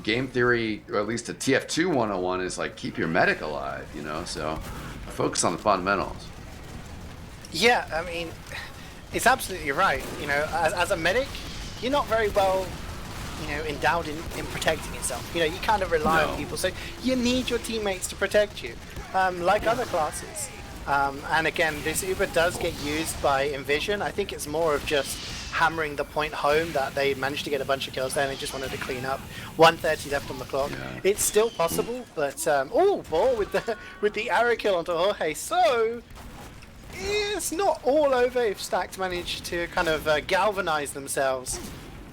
Game theory, or at least a TF2 101 is like keep your medic alive, you know? So focus on the fundamentals. Yeah, I mean, it's absolutely right. You know, as a medic, you're not very well, you know, endowed in protecting yourself. You know, you kind of rely on people, so you need your teammates to protect you, like other classes. And again, this Uber does get used by inVision. I think it's more of just hammering the point home that they managed to get a bunch of kills there and they just wanted to clean up. 1:30 left on the clock. Yeah. It's still possible, but Ball with the arrow kill onto Jorge. So it's not all over if Stacked managed to kind of galvanize themselves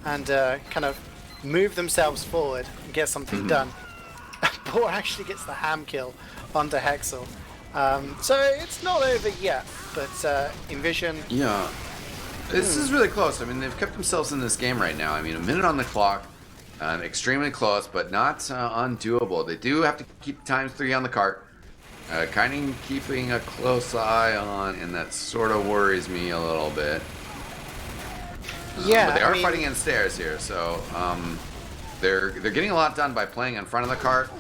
and kind of move themselves forward and get something done. Ball actually gets the ham kill onto Hexel. So it's not over yet, but inVision. Yeah, this is really close. I mean, they've kept themselves in this game right now. I mean, a minute on the clock, extremely close, but not undoable. They do have to keep ×3 on the cart. Kind of keeping a close eye on, and that sort of worries me a little bit. Yeah, but they are fighting in stairs here, so they're getting a lot done by playing in front of the cart.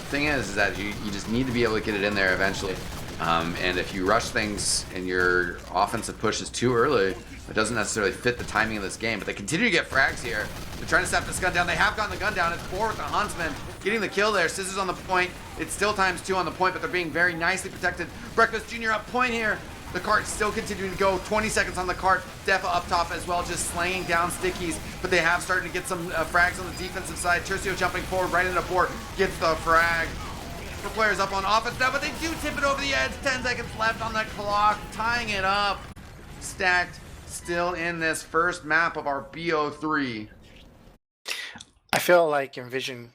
Thing is that you just need to be able to get it in there eventually. And if you rush things and your offensive push is too early, it doesn't necessarily fit the timing of this game. But they continue to get frags here. They're trying to step this gun down. They have gotten the gun down. It's 4 with the Huntsman getting the kill there. Scissors on the point. It's still ×2 on the point, but they're being very nicely protected. Breakfast Jr. up point here. The cart still continuing to go. 20 seconds on the cart. Defa up top as well, just slaying down stickies. But they have started to get some frags on the defensive side. Tercio jumping forward right into Boar. Gets the frag. The players up on offense now, but they do tip it over the edge. 10 seconds left on the clock. Tying it up. Stacked still in this first map of our BO3. I feel like inVision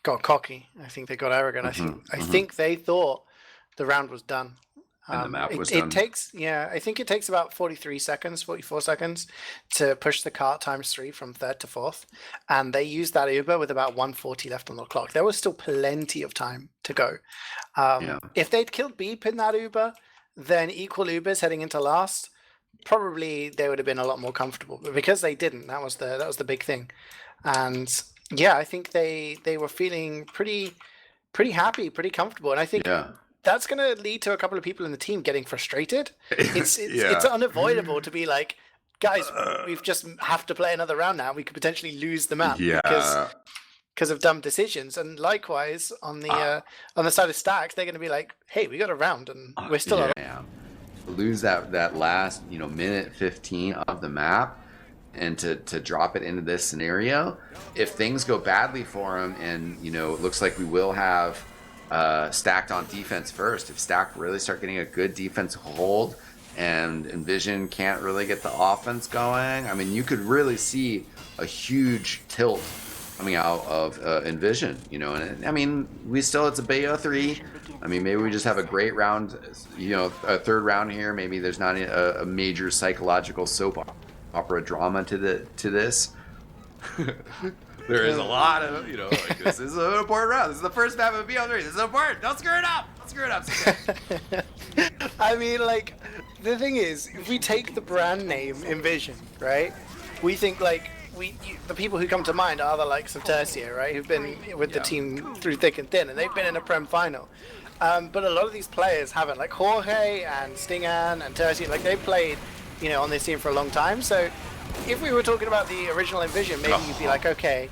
got cocky. I think they got arrogant. I think they thought the round was done. And the map was done. I think it takes about 43 seconds, 44 seconds to push the cart ×3 from 3rd to 4th. And they used that Uber with about 140 left on the clock. There was still plenty of time to go. If they'd killed Beep in that Uber, then equal Ubers heading into last, probably they would have been a lot more comfortable. But because they didn't, that was the big thing. And yeah, I think they were feeling pretty happy, pretty comfortable. And I think that's going to lead to a couple of people in the team getting frustrated. It's unavoidable to be like, guys, we've just have to play another round now. We could potentially lose the map because of dumb decisions. And likewise on the side of Stacks, they're going to be like, hey, we got a round and we're still lose that last minute 15 of the map and to drop it into this scenario. If things go badly for them, and it looks like we will have Stacked on defense first. If Stacked really start getting a good defense hold and inVision can't really get the offense going, I mean, you could really see a huge tilt coming out of inVision, and I mean, it's a BO3. I mean, maybe we just have a great round, a third round here. Maybe there's not a major psychological soap opera drama to this. There is a lot of, this is an important round. This is the first map of BO3. This is important. Don't screw it up. Don't screw it up. I mean, like, the thing is, if we take the brand name inVision, right? We think, like, the people who come to mind are the likes of Tercio, right? Who've been with the team through thick and thin, and they've been in a Prem final. But a lot of these players haven't. Like Jorge and Stingan and Tercio, like, they've played, on this team for a long time. So if we were talking about the original inVision, maybe you'd be like, okay,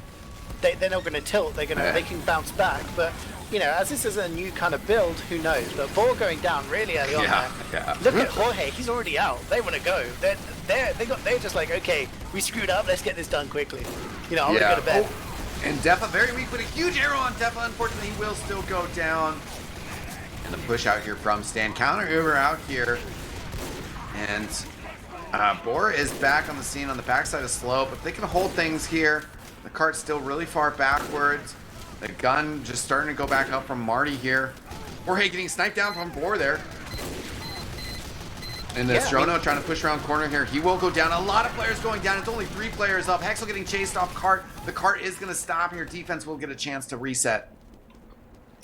they're not going to tilt. They can bounce back. But as this is a new kind of build, who knows? But Ball going down really early on there. Look at Jorge. He's already out. They want to go. They're just like, okay, we screwed up. Let's get this done quickly. I want to go to bed. And Defa very weak, but a huge arrow on Defa. Unfortunately, he will still go down. And the push out here from Stan. Counter Uber out here. And Boar is back on the scene on the backside of Slow, but they can hold things here. The cart's still really far backwards. The gun just starting to go back up from Marty here. Jorge getting sniped down from Boar there. And Strono trying to push around corner here. He will go down. A lot of players going down. It's only 3 players up. Hexel getting chased off cart. The cart is going to stop here. Defense will get a chance to reset.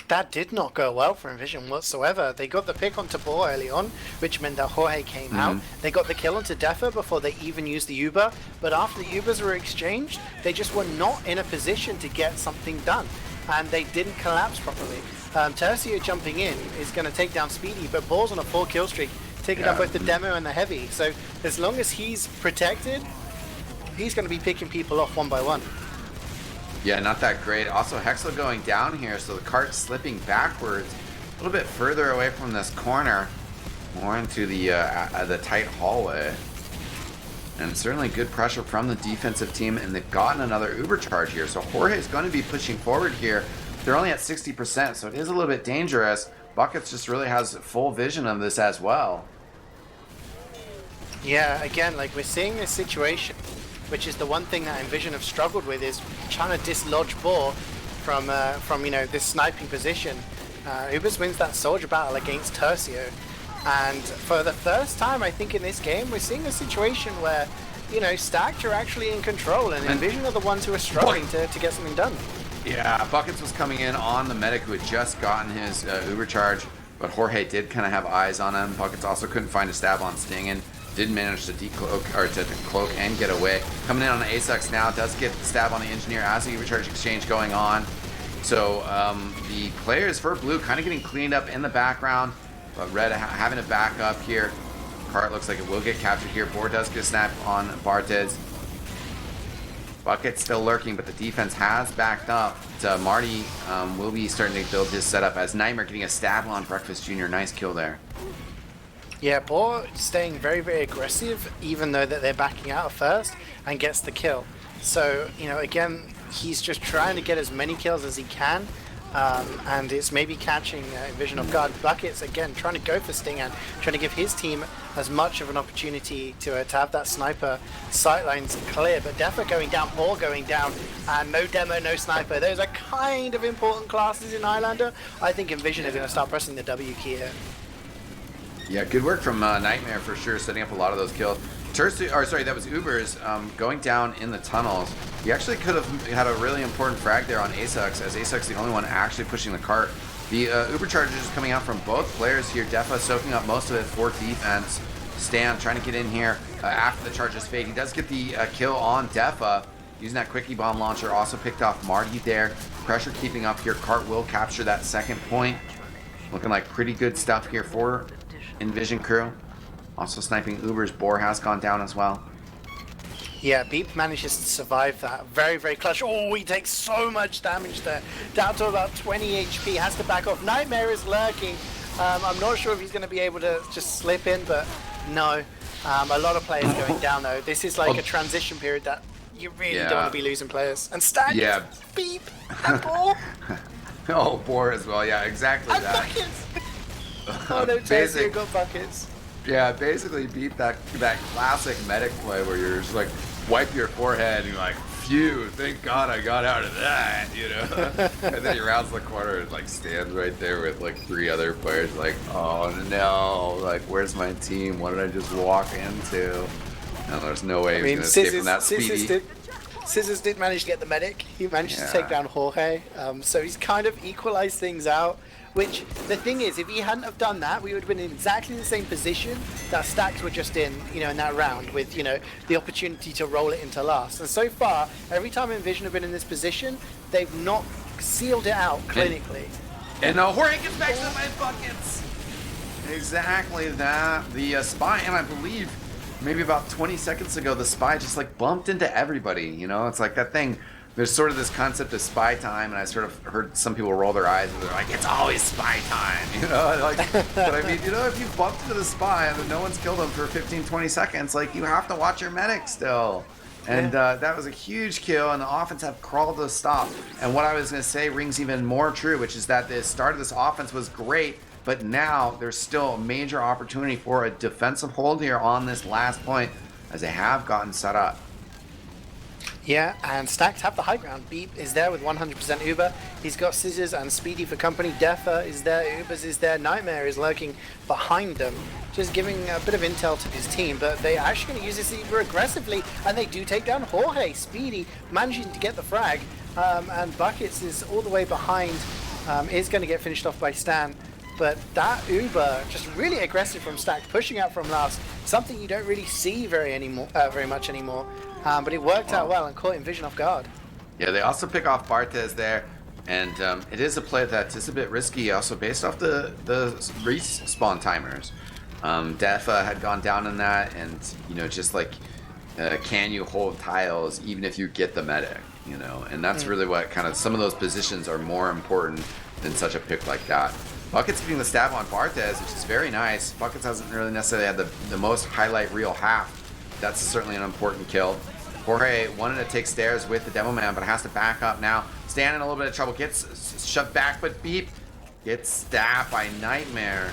That did not go well for inVision whatsoever. They got the pick onto Boar early on, which meant that Jorge came out. They got the kill onto Defa before they even used the Uber. But after the Ubers were exchanged, they just were not in a position to get something done. And they didn't collapse properly. Tercio jumping in is going to take down Speedy, but Boar's on a 4 kill streak, taking up both the demo and the heavy. So as long as he's protected, he's going to be picking people off one by one. Yeah, not that great. Also, Hexel going down here, so the cart's slipping backwards a little bit further away from this corner, more into the tight hallway. And certainly good pressure from the defensive team, and they've gotten another Uber charge here. So Jorge's going to be pushing forward here. They're only at 60%, so it is a little bit dangerous. Buckets just really has full vision of this as well. Yeah, again, like, we're seeing this situation, which is the one thing that inVision have struggled with, is trying to dislodge Boar from this sniping position. Ubers wins that soldier battle against Tercio, and for the first time, I think, in this game, we're seeing a situation where, Stacked are actually in control, and inVision are the ones who are struggling to get something done. Yeah, Buckets was coming in on the medic who had just gotten his Uber charge, but Jorge did kind of have eyes on him. Buckets also couldn't find a stab on Stingin. Did manage to decloak, or to cloak and get away. Coming in on the Asex now, does get the stab on the engineer as the Uber charge exchange going on. So the players for blue kind of getting cleaned up in the background. But Red having to back up here. Cart looks like it will get captured here. Boar does get a snap on Barthez. Bucket's still lurking, but the defense has backed up. Marty will be starting to build his setup as Nightmare getting a stab on Breakfast Jr. Nice kill there. Yeah, Boar staying very, very aggressive, even though that they're backing out first, and gets the kill. So, you know, again, he's just trying to get as many kills as he can, and it's maybe catching Vision of God. Buckets, again, trying to go for Sting and trying to give his team as much of an opportunity to have that sniper sightlines clear. But Defa going down, Boar going down, and no demo, no sniper. Those are kind of important classes in Highlander. I think inVision are going to start pressing the W key here. Yeah, good work from Nightmare for sure, setting up a lot of those kills. That was Uber's going down in the tunnels. He actually could have had a really important frag there on Asux, as Asux the only one actually pushing the cart. The Uber charges coming out from both players here. Defa soaking up most of it for defense. Stan trying to get in here after the charges fade. He does get the kill on Defa using that quickie bomb launcher. Also picked off Marty there. Pressure keeping up here. Cart will capture that second point. Looking like pretty good stuff here for inVision crew. Also sniping Uber's. Boar has gone down as well. Yeah, Beep manages to survive that. Very, very clutch. Oh, he takes so much damage there. Down to about 20 HP. Has to back off. Nightmare is lurking. I'm not sure if he's going to be able to just slip in, but no. A lot of players going down, though. This is like a transition period that you really don't want to be losing players. And Stag, Beep, and Boar. Oh, Boar as well. Yeah, exactly and that. Buckets. Oh, no, Chelsea got Buckets. Yeah, basically beat that classic medic play where you're just like wipe your forehead and you're like, phew, thank God I got out of that, you know? And then he rounds the corner and like stands right there with like 3 other players like, oh no, like where's my team? What did I just walk into? No, there's no way he's gonna escape from that speedy. Scissors did manage to get the medic. He managed to take down Jorge, so he's kind of equalized things out. Which, the thing is, if he hadn't have done that, we would have been in exactly the same position that Stacks were just in, you know, in that round, with, you know, the opportunity to roll it into last. And so far, every time inVision have been in this position, they've not sealed it out clinically. And Jorge gets back to my buckets. Exactly that. The spy, and I believe maybe about 20 seconds ago, the spy just like bumped into everybody. You know, it's like that thing. There's sort of this concept of spy time, and I sort of heard some people roll their eyes and they're like, it's always spy time, you know? Like, but I mean, you know, if you bumped into the spy and no one's killed him for 15, 20 seconds, like, you have to watch your medic still. And that was a huge kill, and the offense have crawled to a stop. And what I was going to say rings even more true, which is that the start of this offense was great, but now there's still a major opportunity for a defensive hold here on this last point, as they have gotten set up. Yeah, and Stacks have the high ground. Beep is there with 100% Uber. He's got Scissors and Speedy for company. Defa is there, Ubers is there, Nightmare is lurking behind them, just giving a bit of intel to his team, but they are actually going to use this Uber aggressively, and they do take down Jorge. Speedy managing to get the frag, and Buckets is all the way behind, is going to get finished off by Stan. But that Uber, just really aggressive from Stack, pushing out from last, something you don't really see very much anymore. But it worked out well and caught inVision off guard. Yeah, they also pick off Barthez there, and it is a play that is a bit risky, also based off the respawn timers. Defa had gone down in that, and you know, just like, can you hold tiles even if you get the medic? You know, and that's really what kind of some of those positions are more important than such a pick like that. Buckets getting the stab on Barthez, which is very nice. Buckets hasn't really necessarily had the most highlight reel half. That's certainly an important kill. Jorge wanted to take stairs with the demo man, but has to back up now. Stan in a little bit of trouble, gets shoved back, but Beep gets stabbed by Nightmare.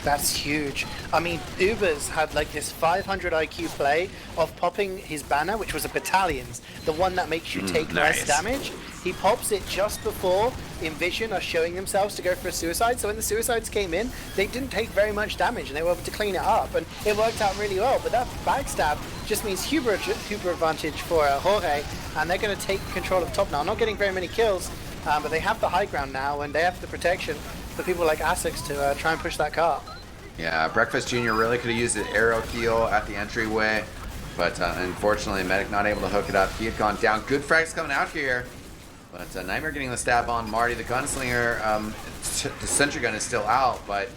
That's huge. I mean, Ubers had like this 500 IQ play of popping his banner, which was a battalion's, the one that makes you take less damage. He pops it just before inVision are showing themselves to go for a suicide. So when the suicides came in, they didn't take very much damage, and they were able to clean it up, and it worked out really well. But that backstab just means Huber advantage for Jorge, and they're going to take control of top now. Not getting very many kills, but they have the high ground now, and they have the protection for people like Asics to try and push that car. Yeah, Breakfast Jr. really could have used an arrow heal at the entryway, but unfortunately, Medic not able to hook it up. He had gone down. Good frags coming out here, but Nightmare getting the stab on Marty. The gunslinger the sentry gun is still out, but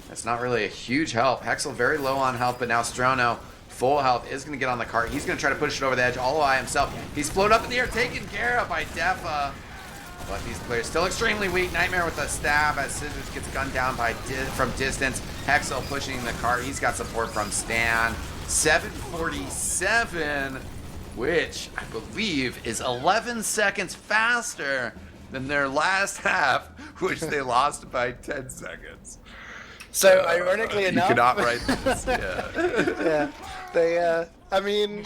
that's not really a huge help. Hexel very low on health, but now Strono, full health, is going to get on the cart. He's going to try to push it over the edge all by himself. He's floated up in the air, taken care of by Defa. But these players still extremely weak. Nightmare with a stab as Scissors gets gunned down by from distance. Hexel pushing the cart. He's got support from Stan. 747, which I believe is 11 seconds faster than their last half, which they lost by 10 seconds. So ironically enough, you cannot write this. Yeah. Yeah, they. I mean,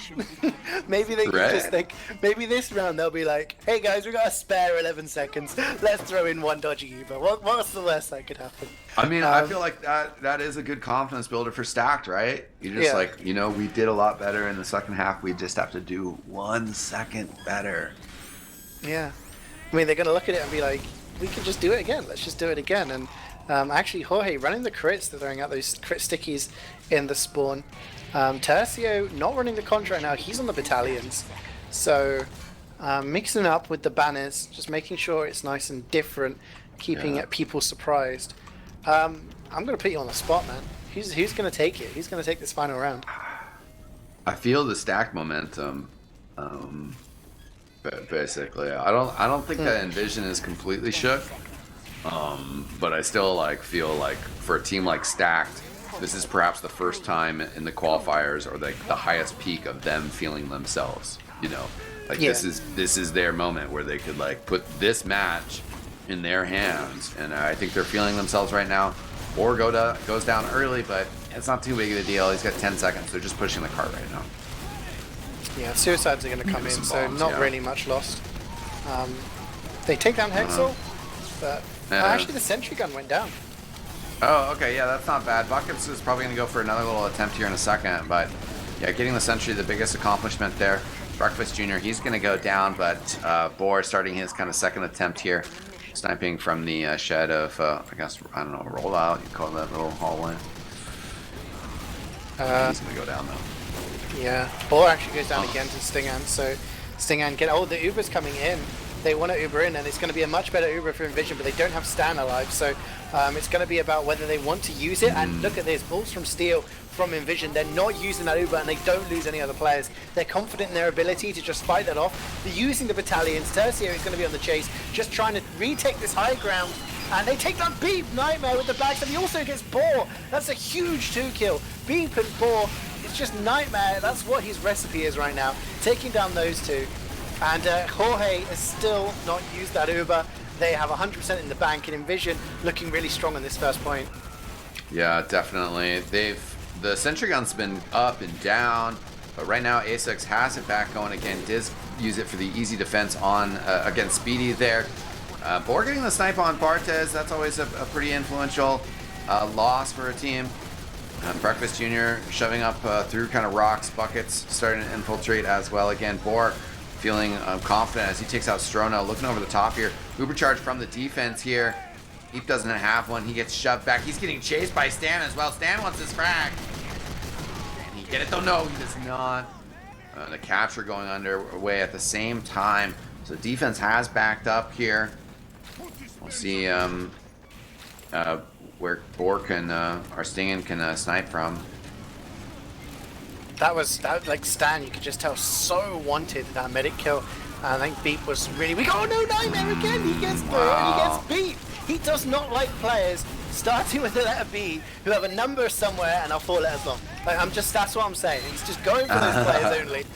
maybe they could just think. Maybe this round they'll be like, "Hey guys, we got a spare 11 seconds. Let's throw in one dodgy Uber. What's the worst that could happen?" I mean, I feel like that is a good confidence builder for Stacked, right? You just like, you know, we did a lot better in the second half. We just have to do 1 second better. Yeah, I mean, they're gonna look at it and be like, "We can just do it again. Let's just do it again." And actually, Jorge running the crits, they're throwing out those crit stickies in the spawn. Tercio not running the contract now, he's on the battalions. So mixing up with the banners, just making sure it's nice and different, keeping people surprised. I'm going to put you on the spot, man. Who's going to take it? Who's going to take this final round? I feel the stack momentum. Basically, I don't think that inVision is completely shook. But I still feel like for a team like Stacked, this is perhaps the first time in the qualifiers or the highest peak of them feeling themselves. You know, this is their moment where they could put this match in their hands, and I think they're feeling themselves right now. Or goes down early, but it's not too big of a deal. He's got 10 seconds. They're just pushing the cart right now. Yeah, suicides are going to come in, so bombs, not really much lost. They take down Hexel, but actually the sentry gun went down. Oh, okay, yeah, that's not bad. Buckets is probably going to go for another little attempt here in a second, but yeah, getting the sentry, the biggest accomplishment there. Breakfast Jr., he's going to go down, but Boar starting his kind of second attempt here, sniping from the shed of, I guess, I don't know, rollout, you call that little hallway. He's going to go down, though. Yeah, Boar actually goes down again to Stingan, so Stingan the Uber's coming in. They want to Uber in, and it's going to be a much better Uber for inVision, but they don't have Stan alive, so it's going to be about whether they want to use it. And look at this, Balls from Steel from inVision. They're not using that Uber, and they don't lose any other players. They're confident in their ability to just fight that off. They're using the battalions. Tercio is going to be on the chase, just trying to retake this high ground. And they take down Beep, Nightmare with the backstab. He also gets Boar. That's a huge 2-kill. Beep and Boar, it's just Nightmare. That's what his recipe is right now, taking down those two. And Jorge has still not used that Uber. They have 100% in the bank, and inVision looking really strong on this first point. Yeah, definitely. The sentry gun's been up and down, but right now A6 has it back going again. Diz use it for the easy defense on against Speedy there. Boar getting the snipe on Bartez, that's always a pretty influential loss for a team. Breakfast Jr. shoving up through kind of rocks, Buckets starting to infiltrate as well. Again, Boar feeling confident as he takes out Strono, looking over the top here. Uber charge from the defense here. Heap doesn't have one. He gets shoved back. He's getting chased by Stan as well. Stan wants his frag. Can he get it though? No, he does not. The capture going underway at the same time. So defense has backed up here. We'll see where Bork and our Stingen can snipe from. That like Stan, you could just tell, so wanted that medic kill. I think Beep was really weak. Oh no, Nightmare again! He gets through and he gets Beep. He does not like players starting with the letter B who have a number somewhere and are 4 letters long. That's what I'm saying. He's just going for those players only.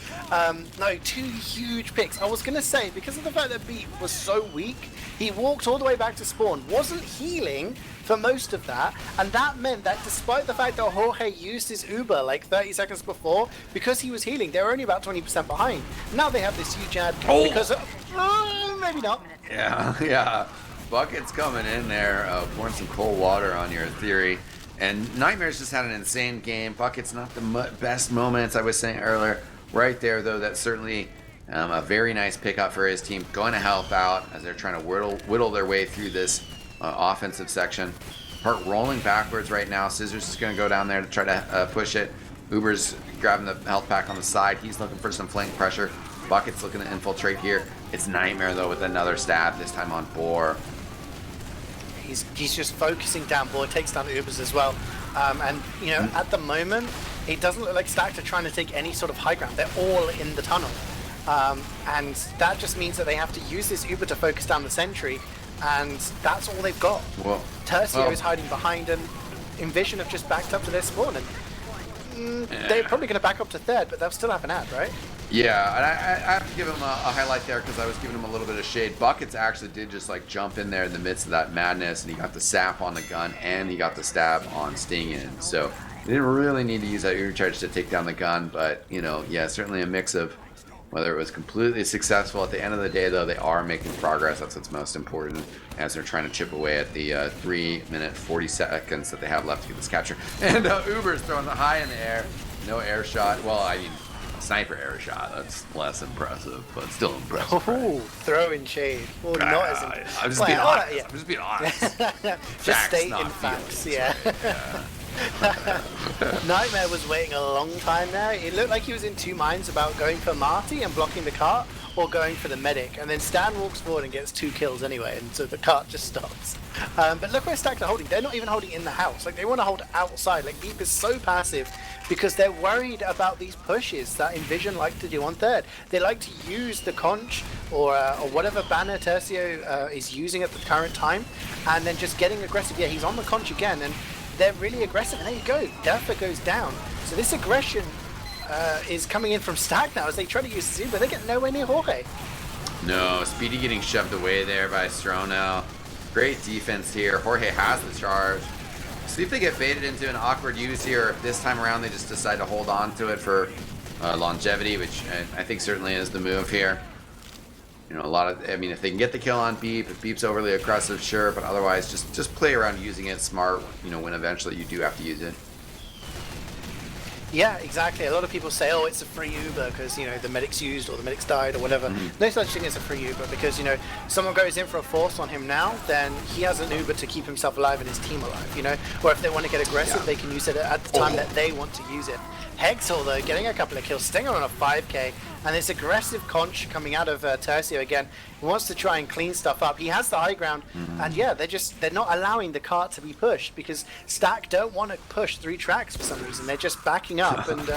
No, 2 huge picks. I was gonna say, because of the fact that Beep was so weak, he walked all the way back to spawn, wasn't healing for most of that, and that meant that despite the fact that Jorge used his Uber 30 seconds before, because he was healing, they were only about 20% behind. Now they have this huge ad because of, maybe not. Yeah. Bucket's coming in there, pouring some cold water on your theory. And Nightmare's just had an insane game. Bucket's not the best moments, I was saying earlier. Right there, though, that's certainly a very nice pickup for his team. Going to help out as they're trying to whittle their way through this offensive section. Hart rolling backwards right now. Scissors is going to go down there to try to push it. Uber's grabbing the health pack on the side. He's looking for some flank pressure. Bucket's looking to infiltrate here. It's Nightmare, though, with another stab, this time on Boar. he's just focusing down board, takes down Ubers as well. And you know, at the moment, it doesn't look like Stacked are trying to take any sort of high ground. They're all in the tunnel. And that just means that they have to use this Uber to focus down the sentry, and that's all they've got. Well, Tercio is hiding behind, and inVision have just backed up to their spawn, and they're probably going to back up to third, but they'll still have an ad, right? Yeah, and I have to give him a highlight there because I was giving him a little bit of shade. Buckets actually did just like jump in there in the midst of that madness, and he got the sap on the gun and he got the stab on Sting in. So they didn't really need to use that Uber charge to take down the gun, but you know, yeah, certainly a mix of whether it was completely successful. At the end of the day, though, they are making progress. That's what's most important as they're trying to chip away at the 3 minute 40 seconds that they have left to get this capture. And Uber's throwing the high in the air. No air shot. Well, I mean, sniper air shot. That's less impressive, but still impressive. Oh, right? Throwing shade. Well, not as impressive. I'm just being honest. I'm just being honest. Just stating facts, yeah. Nightmare was waiting a long time there. It looked like he was in two minds about going for Marty and blocking the cart, or going for the medic, and then Stan walks forward and gets 2 kills anyway, and so the cart just stops. But look where Stacked are holding. They're not even holding in the house. Like, they want to hold outside. Like, Beep is so passive because they're worried about these pushes that inVision like to do on third. They like to use the conch or whatever banner Tercio is using at the current time, and then just getting aggressive. Yeah, he's on the conch again, and they're really aggressive, and there you go. Delta goes down. So this aggression is coming in from Stack now as they try to use Zoom, but they get nowhere near Jorge. No, Speedy getting shoved away there by Strono. Great defense here. Jorge has the charge. See if they get baited into an awkward use here, or if this time around they just decide to hold on to it for longevity, which I think certainly is the move here. You know, I mean, if they can get the kill on Beep, if Beep's overly aggressive, sure, but otherwise just play around using it smart, you know, when eventually you do have to use it. Yeah, exactly. A lot of people say, oh, it's a free Uber because, you know, the medic's used or the medic's died or whatever. No such thing as a free Uber because, you know, someone goes in for a force on him now, then he has an Uber to keep himself alive and his team alive, you know? Or if they want to get aggressive, they can use it at the time that they want to use it. Hexel, though, getting a couple of kills. Stinger on a 5k, and this aggressive conch coming out of Tercio again. He wants to try and clean stuff up. He has the high ground, and yeah, they're not allowing the cart to be pushed because Stack don't want to push 3 tracks for some reason. They're just backing up, and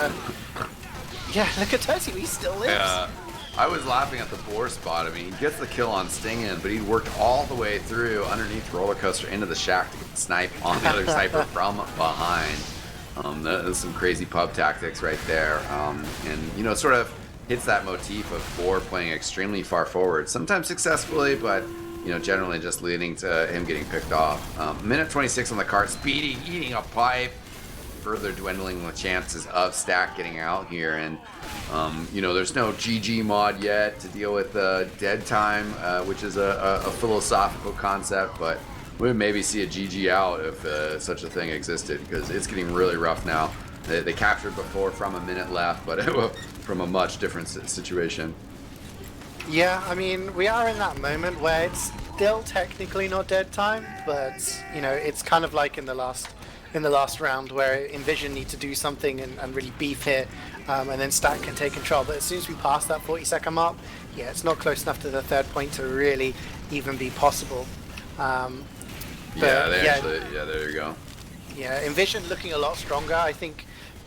yeah, look at Tercio, he still lives. I was laughing at the boar spot. I mean, he gets the kill on Stingin, but he worked all the way through underneath Roller Coaster into the shack to get the snipe on the other sniper from behind. That's some crazy pub tactics right there. And, you know, sort of hits that motif of Boar playing extremely far forward, sometimes successfully, but, you know, generally just leading to him getting picked off. Minute 26 on the cart, Speedy eating a pipe, further dwindling the chances of Stack getting out here. And, you know, there's no GG mod yet to deal with dead time, which is a philosophical concept, but we would maybe see a GG out if such a thing existed, because it's getting really rough now. They captured before from a minute left, but from a much different situation. Yeah, I mean, we are in that moment where it's still technically not dead time, but, you know, it's kind of like in the last round where inVision need to do something and really beef here, and then Stack can take control. But as soon as we pass that 40-second mark, yeah, it's not close enough to the third point to really even be possible. There you go. Yeah, inVision looking a lot stronger. I think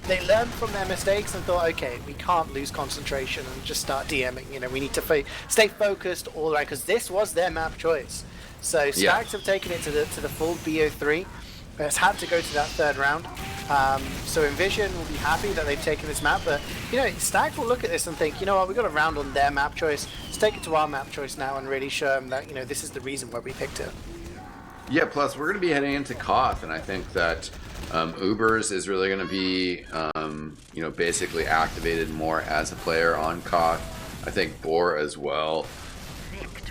they learned from their mistakes and thought, okay, we can't lose concentration and just start DMing. You know, we need to stay focused all the way, because this was their map choice. So Stacks have taken it to the full BO3. It's had to go to that third round. So inVision will be happy that they've taken this map, but, you know, Stack will look at this and think, you know what, we've got a round on their map choice. Let's take it to our map choice now and really show them that, you know, this is the reason why we picked it. Yeah, plus we're going to be heading into Koth, and I think that Ubers is really going to be, you know, basically activated more as a player on Koth. I think Boar as well,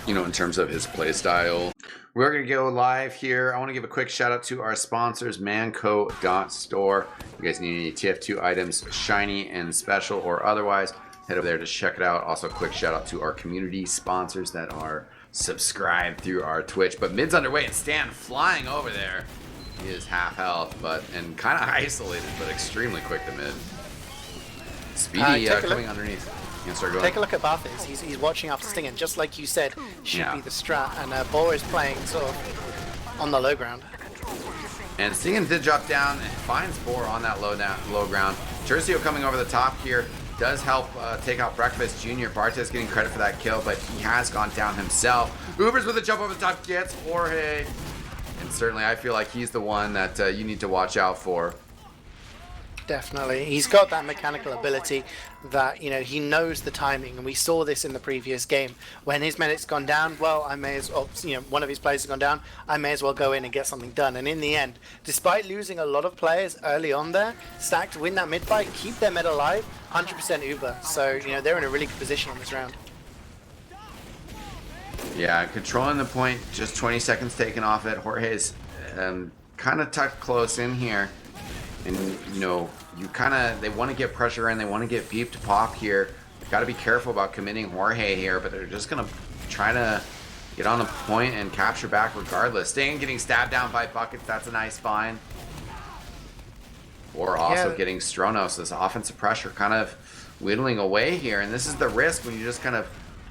you know, in terms of his play style. We're going to go live here. I want to give a quick shout out to our sponsors, manco.store. If you guys need any TF2 items, shiny and special or otherwise, head over there to check it out. Also, a quick shout out to our community sponsors that are subscribed through our Twitch. But mid's underway and Stan flying over there. He is half health, and kind of isolated, but extremely quick to mid. Speedy coming underneath. Take a look at Barthis. He's watching after Sting, and just like you said, should be the strat. And Boar is playing sort of on the low ground. And Singen did drop down and finds 4 on that low ground. Tercio coming over the top here does help take out Breakfast Jr. Bartes getting credit for that kill, but he has gone down himself. Ubers with a jump over the top gets Jorge. And certainly I feel like he's the one that you need to watch out for. Definitely. He's got that mechanical ability that, you know, he knows the timing, and we saw this in the previous game. When his medic's gone down, well, I may as well, you know, one of his players has gone down, I may as well go in and get something done. And in the end, despite losing a lot of players early on there, Stack to win that mid fight, keep their mid alive, 100% Uber. So, you know, they're in a really good position on this round. Yeah, controlling the point, just 20 seconds taken off it. Jorge's kind of tucked close in here. And, you know, they want to get pressure in, they want to get Beep to pop here. Got to be careful about committing Jorge here, but they're just going to try to get on the point and capture back regardless. Sting getting stabbed down by Buckets, that's a nice find. Or also getting Stronos, this offensive pressure kind of whittling away here. And this is the risk when you just kind of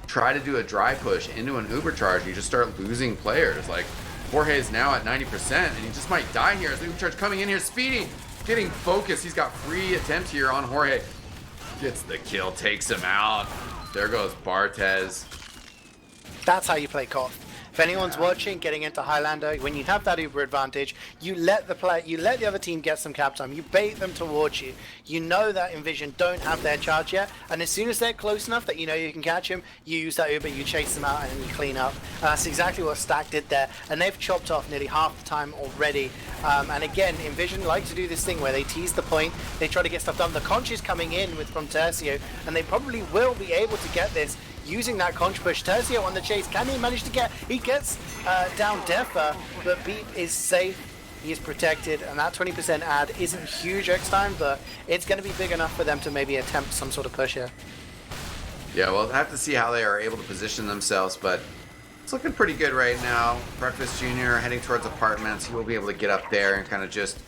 try to do a dry push into an Uber charge. You just start losing players. Like, Jorge is now at 90%, and he just might die here. As Uber charge coming in here, Speedy getting focused. He's got free attempt here on Jorge. Gets the kill, takes him out. There goes Bartes. That's how you play Koth. If anyone's watching, getting into Highlander, when you have that Uber advantage, you let the other team get some cap time. You bait them towards you. You know that inVision don't have their charge yet, and as soon as they're close enough that you know you can catch them, you use that Uber, you chase them out, and you clean up. And that's exactly what Stack did there, and they've chopped off nearly half the time already. And again, inVision like to do this thing where they tease the point, they try to get stuff done. The conch is coming in from Tercio, and they probably will be able to get this using that conch push. Tercio on the chase. Can he manage to get... He gets down Defa, but Beep is safe. He is protected, and that 20% add isn't huge eXtine, but it's going to be big enough for them to maybe attempt some sort of push here. Yeah, we'll have to see how they are able to position themselves, but it's looking pretty good right now. Breakfast Jr. heading towards apartments. He will be able to get up there and kind of just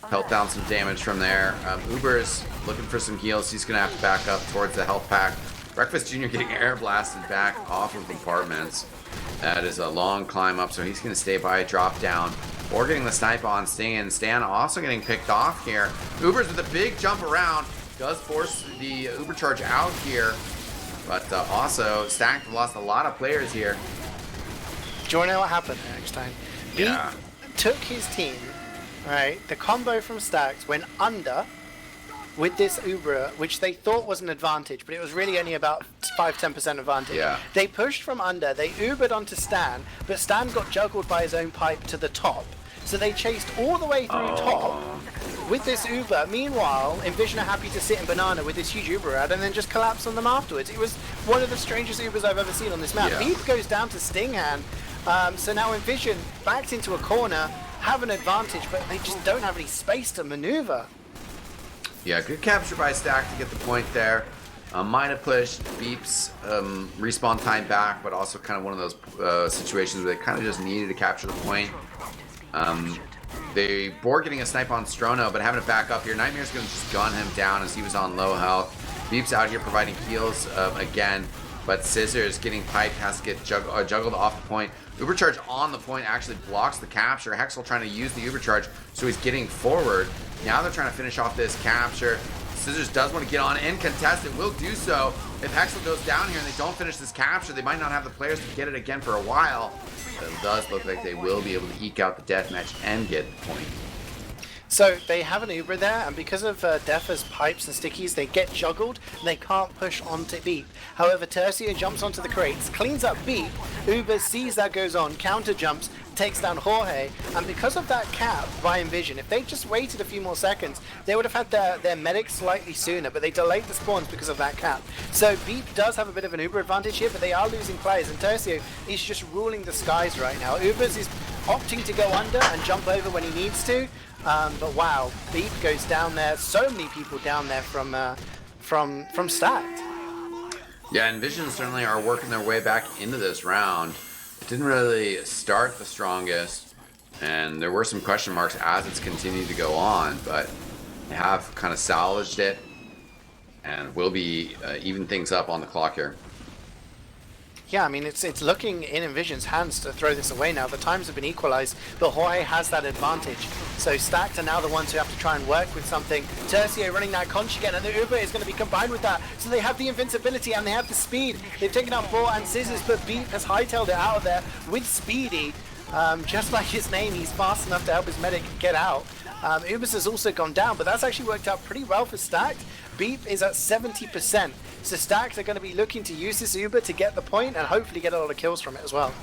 help down some damage from there. Uber's looking for some heals. He's going to have to back up towards the health pack. Breakfast Jr. getting air blasted back off of apartments. That is a long climb up, so he's going to stay by, drop down. Or getting the snipe on Stan. Stan also getting picked off here. Uber's with a big jump around. Does force the Uber charge out here. But also, Stack lost a lot of players here. Do you want to know what happened next time? Yeah. He took his team, right? The combo from Stacks went under with this Uber, which they thought was an advantage, but it was really only about 5-10% advantage. Yeah. They pushed from under, they Ubered onto Stan, but Stan got juggled by his own pipe to the top. So they chased all the way through top with this Uber. Meanwhile, inVision are happy to sit in Banana with this huge Uber ad and then just collapse on them afterwards. It was one of the strangest Ubers I've ever seen on this map. Yeah. Beep goes down to Stinghand. So now inVision backed into a corner, have an advantage, but they just don't have any space to maneuver. Yeah, good capture by Stack to get the point there. Might have pushed Beep's respawn time back, but also kind of one of those situations where they kind of just needed to capture the point. Borg getting a snipe on Strono, but having to back up here. Nightmare's going to just gun him down as he was on low health. Beep's out here providing heals again, but Scissors getting piped, has to get juggled off the point. Ubercharge on the point actually blocks the capture. Hexel trying to use the Ubercharge, so he's getting forward. Now they're trying to finish off this capture. Scissors does want to get on and contest it, will do so. If Hexel goes down here and they don't finish this capture, they might not have the players to get it again for a while. But it does look like they will be able to eke out the deathmatch and get the point. So they have an Uber there, and because of Defa's pipes and stickies, they get juggled, and they can't push onto Beep. However, Tercio jumps onto the crates, cleans up Beep, Uber sees that goes on, counter jumps, takes down Jorge, and because of that cap by inVision, if they just waited a few more seconds, they would have had their medic slightly sooner, but they delayed the spawns because of that cap. So Beep does have a bit of an Uber advantage here, but they are losing players, and Tercio is just ruling the skies right now. Ubers is opting to go under and jump over when he needs to. But wow, Beep goes down there. So many people down there from Stacked. Yeah, inVision certainly are working their way back into this round. It didn't really start the strongest, and there were some question marks as it's continued to go on, but they have kind of salvaged it, and will be even things up on the clock here. Yeah, I mean, it's looking in inVision's hands to throw this away now. The times have been equalized, but Jorge has that advantage. So Stacked are now the ones who have to try and work with something. Tercio running that conch again, and the Uber is going to be combined with that. So they have the invincibility and they have the speed. They've taken out Boar and Scissors, but Beep has hightailed it out of there with Speedy. Just like his name, he's fast enough to help his medic get out. Ubers has also gone down, but that's actually worked out pretty well for Stacked. Beep is at 70%. So Stacked are going to be looking to use this Uber to get the point and hopefully get a lot of kills from it as well.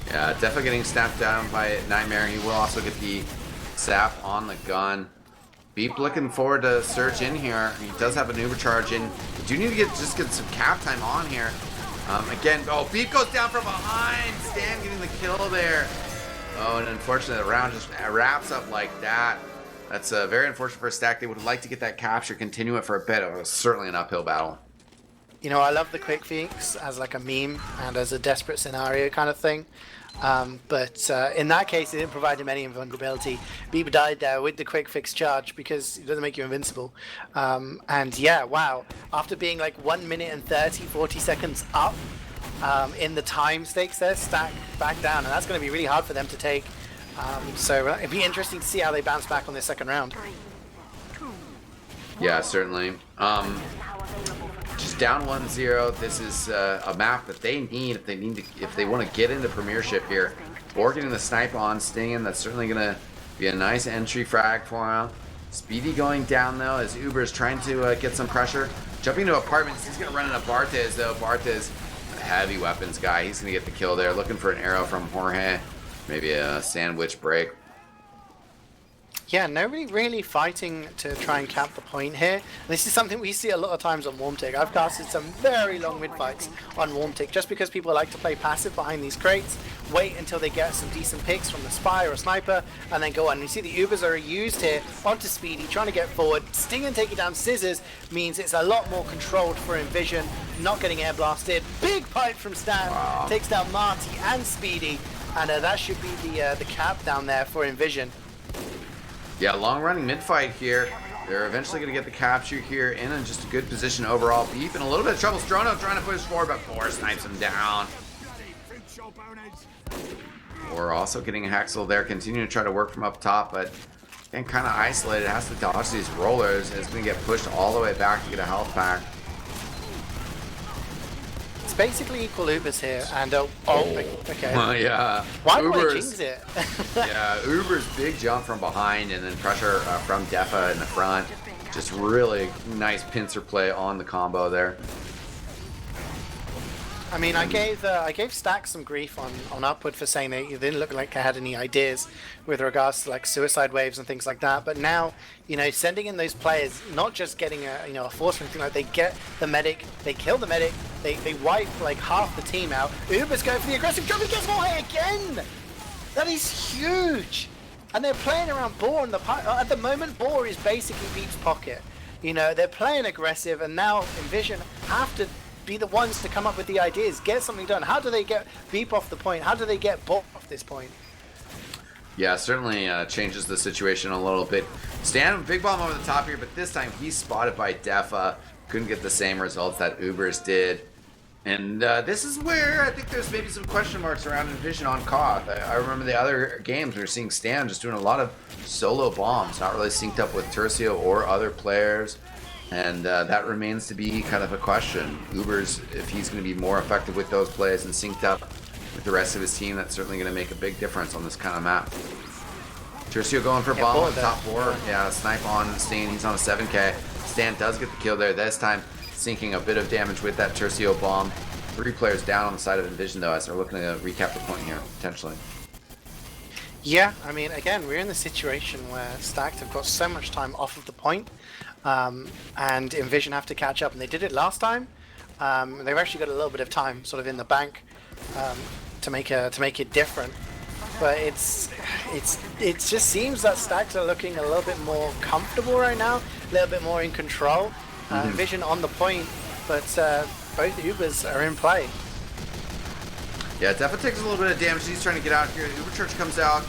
Yeah, definitely getting snapped down by Nightmare. He will also get the sap on the gun. Beep looking forward to surge in here. He does have an Uber charge in. We do need to just get some cap time on here. Again, oh, Beep goes down from behind. Stan getting the kill there. Oh, and unfortunately, the round just wraps up like that. That's very unfortunate for Stack. They would like to get that capture, continue it for a bit. It was certainly an uphill battle. You know, I love the quick fix as like a meme and as a desperate scenario kind of thing. But in that case, it didn't provide him any invulnerability. Bieber died there with the quick fix charge because it doesn't make you invincible. And yeah, wow. After being like 1 minute and 40 seconds up in the time stakes there, Stack back down. And that's going to be really hard for them to take. So it'd be interesting to see how they bounce back on this second round. Yeah, certainly. Just down 1-0. This is a map that they need if they want to get into Premiership here. Or getting the snipe on Stingin', that's certainly gonna be a nice entry frag for him. Speedy going down though as Uber's trying to get some pressure. Jumping into apartments, he's gonna run into Barthez though. Barthez, a heavy weapons guy. He's gonna get the kill there. Looking for an arrow from Jorge. Maybe a sandwich break. Yeah, nobody really fighting to try and cap the point here. This is something we see a lot of times on Warmtick. I've casted some very long mid fights on Warmtick just because people like to play passive behind these crates, wait until they get some decent picks from the spy or a sniper, and then go on. And you see the Ubers are used here onto Speedy, trying to get forward. Sting and taking down Scissors means it's a lot more controlled for inVision, not getting air blasted. Big pipe from Stan, wow. Takes down Marty and Speedy, and that should be the cap down there for inVision. Yeah, long running mid fight here. They're eventually going to get the capture here in just a good position overall. Beef in a little bit of trouble. Strono trying to push forward, but Boar snipes him down. Boar also getting a Hexel there, continuing to try to work from up top, but again, kind of isolated. Has to dodge these rollers. It's going to get pushed all the way back to get a health pack. It's basically equal Ubers here, and okay. Yeah. Why do I jinx it? Yeah, Uber's big jump from behind and then pressure from Defa in the front. Just really nice pincer play on the combo there. I mean, I gave Stack some grief on Upward for saying that he didn't look like I had any ideas with regards to like suicide waves and things like that. But now, you know, sending in those players, not just getting a force or anything like, they get the medic, they kill the medic, they wipe like half the team out. Uber's going for the aggressive jump, he gets more hit again. That is huge. And they're playing around Boar in the at the moment. Boar is basically Beep's pocket. You know, they're playing aggressive, and now inVision have to be the ones to come up with the ideas, get something done. How do they get Beep off the point? How do they get Boar off this point? Yeah, certainly changes the situation a little bit. Stan, big bomb over the top here, but this time he's spotted by Defa. Couldn't get the same results that Ubers did. And this is where I think there's maybe some question marks around inVision on Koth. I remember the other games we were seeing Stan just doing a lot of solo bombs, not really synced up with Tercio or other players. And that remains to be kind of a question. Ubers, if he's going to be more effective with those plays and synced up with the rest of his team, that's certainly going to make a big difference on this kind of map. Tercio going for bomb on top 4. Yeah, snipe on Stan. He's on a 7k. Stan does get the kill there. This time, sinking a bit of damage with that Tercio bomb. 3 players down on the side of inVision, though, as they're looking to recap the point here, potentially. Yeah, I mean, again, we're in the situation where Stacked have got so much time off of the point. And inVision have to catch up, and they did it last time. They've actually got a little bit of time, sort of in the bank, to make it different. But it just seems that Stacked are looking a little bit more comfortable right now, a little bit more in control. inVision on the point, but both Ubers are in play. Yeah, Defa takes a little bit of damage. He's trying to get out here. Uber Church comes out.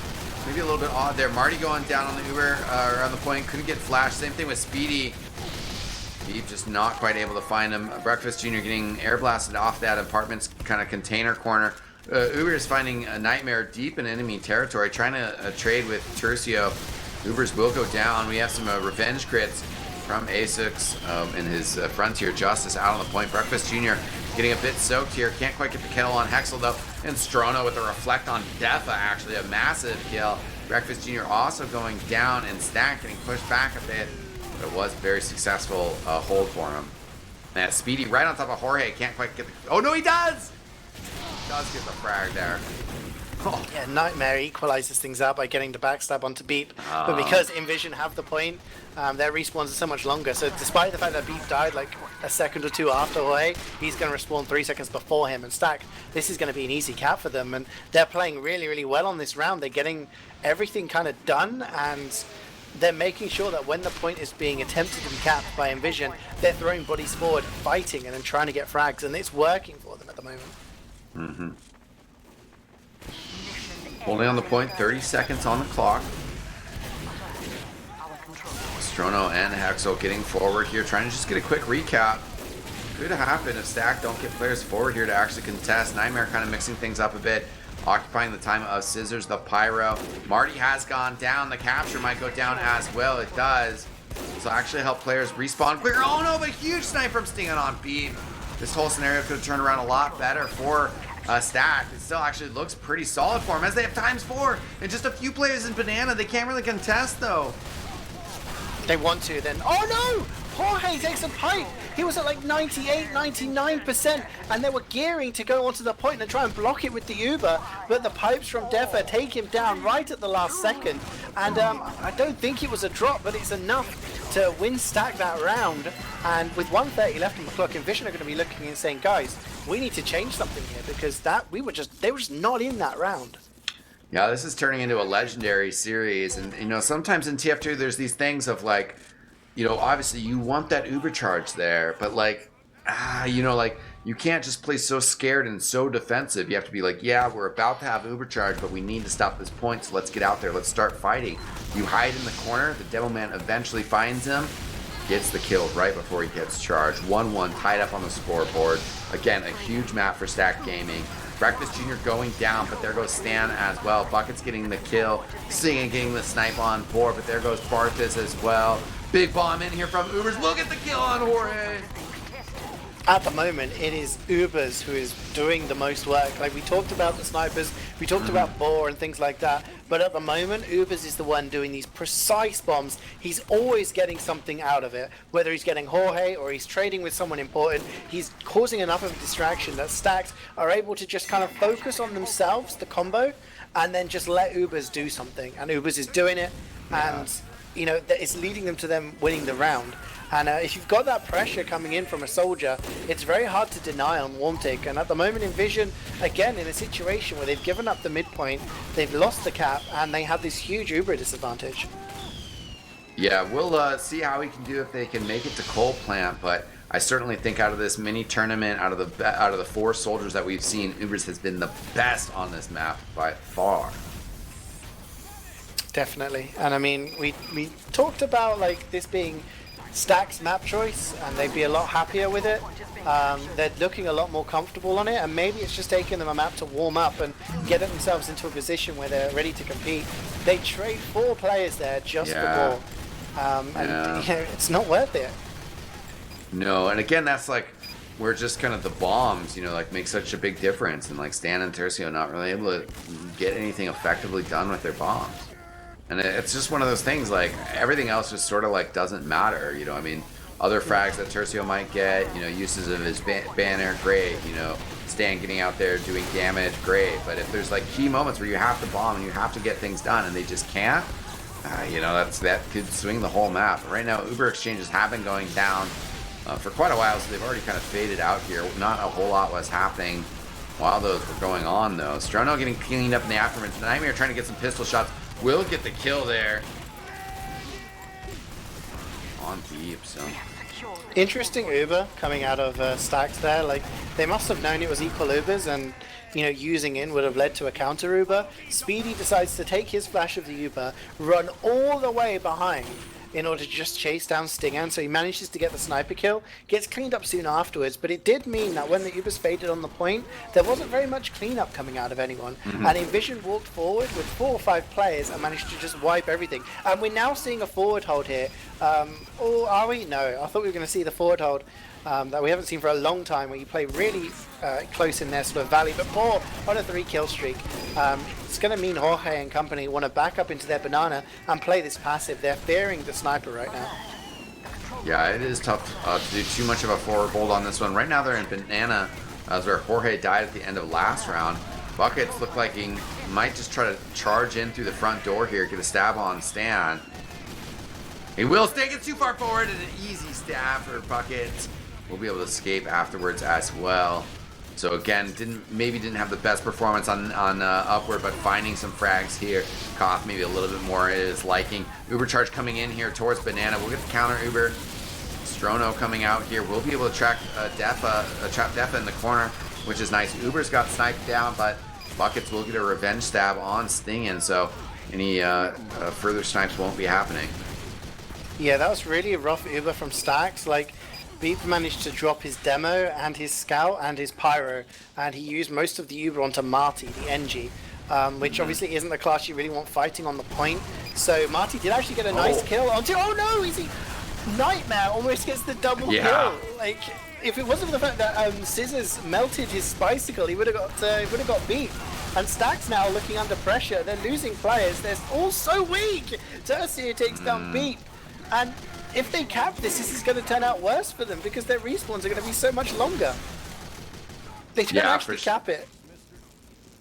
Maybe a little bit odd there. Marty going down on the Uber, or on the point. Couldn't get flash. Same thing with Speedy. Deep just not quite able to find him. Breakfast Jr. getting air blasted off that apartment's kind of container corner. Uber is finding a Nightmare deep in enemy territory, trying to trade with Tercio. Ubers will go down. We have some revenge crits from A6 in his Frontier Justice out on the point. Breakfast Jr. getting a bit soaked here. Can't quite get the kill on Hexel though. And Strono with a reflect on Defa, actually a massive kill. Breakfast Jr. also going down, and Stack getting pushed back a bit. But it was a very successful hold for him. And Speedy right on top of Jorge. Can't quite get the... Oh no, he does! Does get the frag there. Oh. Yeah, Nightmare equalizes things out by getting the backstab onto Beep. But because inVision have the point, their respawns are so much longer. So despite the fact that Beep died like a second or two after Jorge, he's going to respawn 3 seconds before him. And Stack, this is going to be an easy cap for them. And they're playing really, really well on this round. They're getting everything kind of done, and they're making sure that when the point is being attempted to be capped by inVision, they're throwing bodies forward, fighting, and then trying to get frags. And it's working for them at the moment. Mm-hmm. Holding on the point, 30 seconds on the clock. Strono and Hexel getting forward here, trying to just get a quick recap. Could happen if Stack don't get players forward here to actually contest. Nightmare kind of mixing things up a bit, occupying the time of Scissors, the Pyro. Marty has gone down. The capture might go down as well. It does. So actually help players respawn quicker. Oh no, but huge snipe from Stinging on Beep. This whole scenario could have turned around a lot better for Stack. It still actually looks pretty solid for him as they have ×4 and just a few players in Banana. They can't really contest though. They want to then. Oh no! Jorge takes a pipe. He was at like 98, 99%, and they were gearing to go onto the point and try and block it with the Uber, but the pipes from Defa take him down right at the last second. And I don't think it was a drop, but it's enough to win Stack that round. And with 1:30 left on the clock, inVision are going to be looking and saying, guys, we need to change something here, because they were just not in that round. Yeah, this is turning into a legendary series, and you know, sometimes in TF2 there's these things of like, you know, obviously you want that Uber charge there, but like, you know, like you can't just play so scared and so defensive. You have to be like, yeah, we're about to have Uber charge, but we need to stop this point, so let's get out there, let's start fighting. You hide in the corner, the Devilman eventually finds him, gets the kill right before he gets charged. 1-1 tied up on the scoreboard. Again, a huge map for Stack Gaming. Breakfast Jr. going down, but there goes Stan as well. Bucket's getting the kill. Singing getting the snipe on board, but there goes Barthas as well. Big bomb in here from Ubers. We'll get the kill on Jorge. At the moment, it is Ubers who is doing the most work. Like, we talked about the snipers, we talked about Boar and things like that, but at the moment, Ubers is the one doing these precise bombs. He's always getting something out of it, whether he's getting Jorge or he's trading with someone important. He's causing enough of a distraction that Stacks are able to just kind of focus on themselves, the combo, and then just let Ubers do something. And Ubers is doing it, and you know, it's leading them to them winning the round. And if you've got that pressure coming in from a soldier, it's very hard to deny on warm take. And at the moment, inVision, again, in a situation where they've given up the midpoint, they've lost the cap, and they have this huge Uber disadvantage. Yeah, we'll see how we can do if they can make it to Coal Plant, but I certainly think out of this mini tournament, out of the 4 soldiers that we've seen, Ubers has been the best on this map by far. Definitely. And I mean, we talked about like this being Stack's map choice, and they'd be a lot happier with it. They're looking a lot more comfortable on it, and maybe it's just taking them a map to warm up and get themselves into a position where they're ready to compete. They trade 4 players there just for ball, and you know, it's not worth it. No, and again, that's like where just kind of the bombs, you know, like make such a big difference, and like Stan and Tercio not really able to get anything effectively done with their bombs. And it's just one of those things, like, everything else just sort of, like, doesn't matter, you know, I mean, other frags that Tercio might get, you know, uses of his banner, great, you know, Stan getting out there doing damage, great, but if there's, like, key moments where you have to bomb and you have to get things done and they just can't, you know, that could swing the whole map. Right now, Uber exchanges have been going down for quite a while, so they've already kind of faded out here. Not a whole lot was happening while those were going on, though. Strono getting cleaned up in the aftermath. Nightmare trying to get some pistol shots. Will get the kill there. On Deep, so. Interesting Uber coming out of Stacks there. Like, they must have known it was equal Ubers, and you know, using in would have led to a counter Uber. Speedy decides to take his flash of the Uber, run all the way behind, in order to just chase down Stingan, so he manages to get the sniper kill, gets cleaned up soon afterwards, but it did mean that when the Ubers faded on the point, there wasn't very much cleanup coming out of anyone, and inVision walked forward with 4 or 5 players and managed to just wipe everything. And we're now seeing a forward hold here. Or are we? No, I thought we were going to see the forward hold that we haven't seen for a long time, where you play really close in their sort of valley, but Paul on a 3 kill streak. It's going to mean Jorge and company want to back up into their banana and play this passive. They're fearing the sniper right now. Yeah, it is tough to do too much of a forward hold on this one. Right now they're in banana, as where Jorge died at the end of last round. Buckets look like he might just try to charge in through the front door here, get a stab on Stan. He will stay, gets too far forward, and an easy stab for Buckets. We'll be able to escape afterwards as well. So again, maybe didn't have the best performance on upward, but finding some frags here. Koth maybe a little bit more his liking. Uber charge coming in here towards banana. We'll get the counter Uber. Strono coming out here. We'll be able to track trap Defa in the corner, which is nice. Uber's got sniped down, but Buckets will get a revenge stab on Stingan, so any further snipes won't be happening. Yeah, that was really a rough Uber from Stacks. Like, Beep managed to drop his demo and his scout and his pyro, and he used most of the Uber onto Marty, the NG, which obviously isn't the class you really want fighting on the point. So Marty did actually get a nice kill onto. Oh no, easy Nightmare almost gets the double kill. Like, if it wasn't for the fact that Scissors melted his Spicicle, he would have got beat. And Stacks now looking under pressure. They're losing players. They're all so weak. Tercia takes down Beep, and if they cap this is going to turn out worse for them because their respawns are going to be so much longer. They don't actually cap it.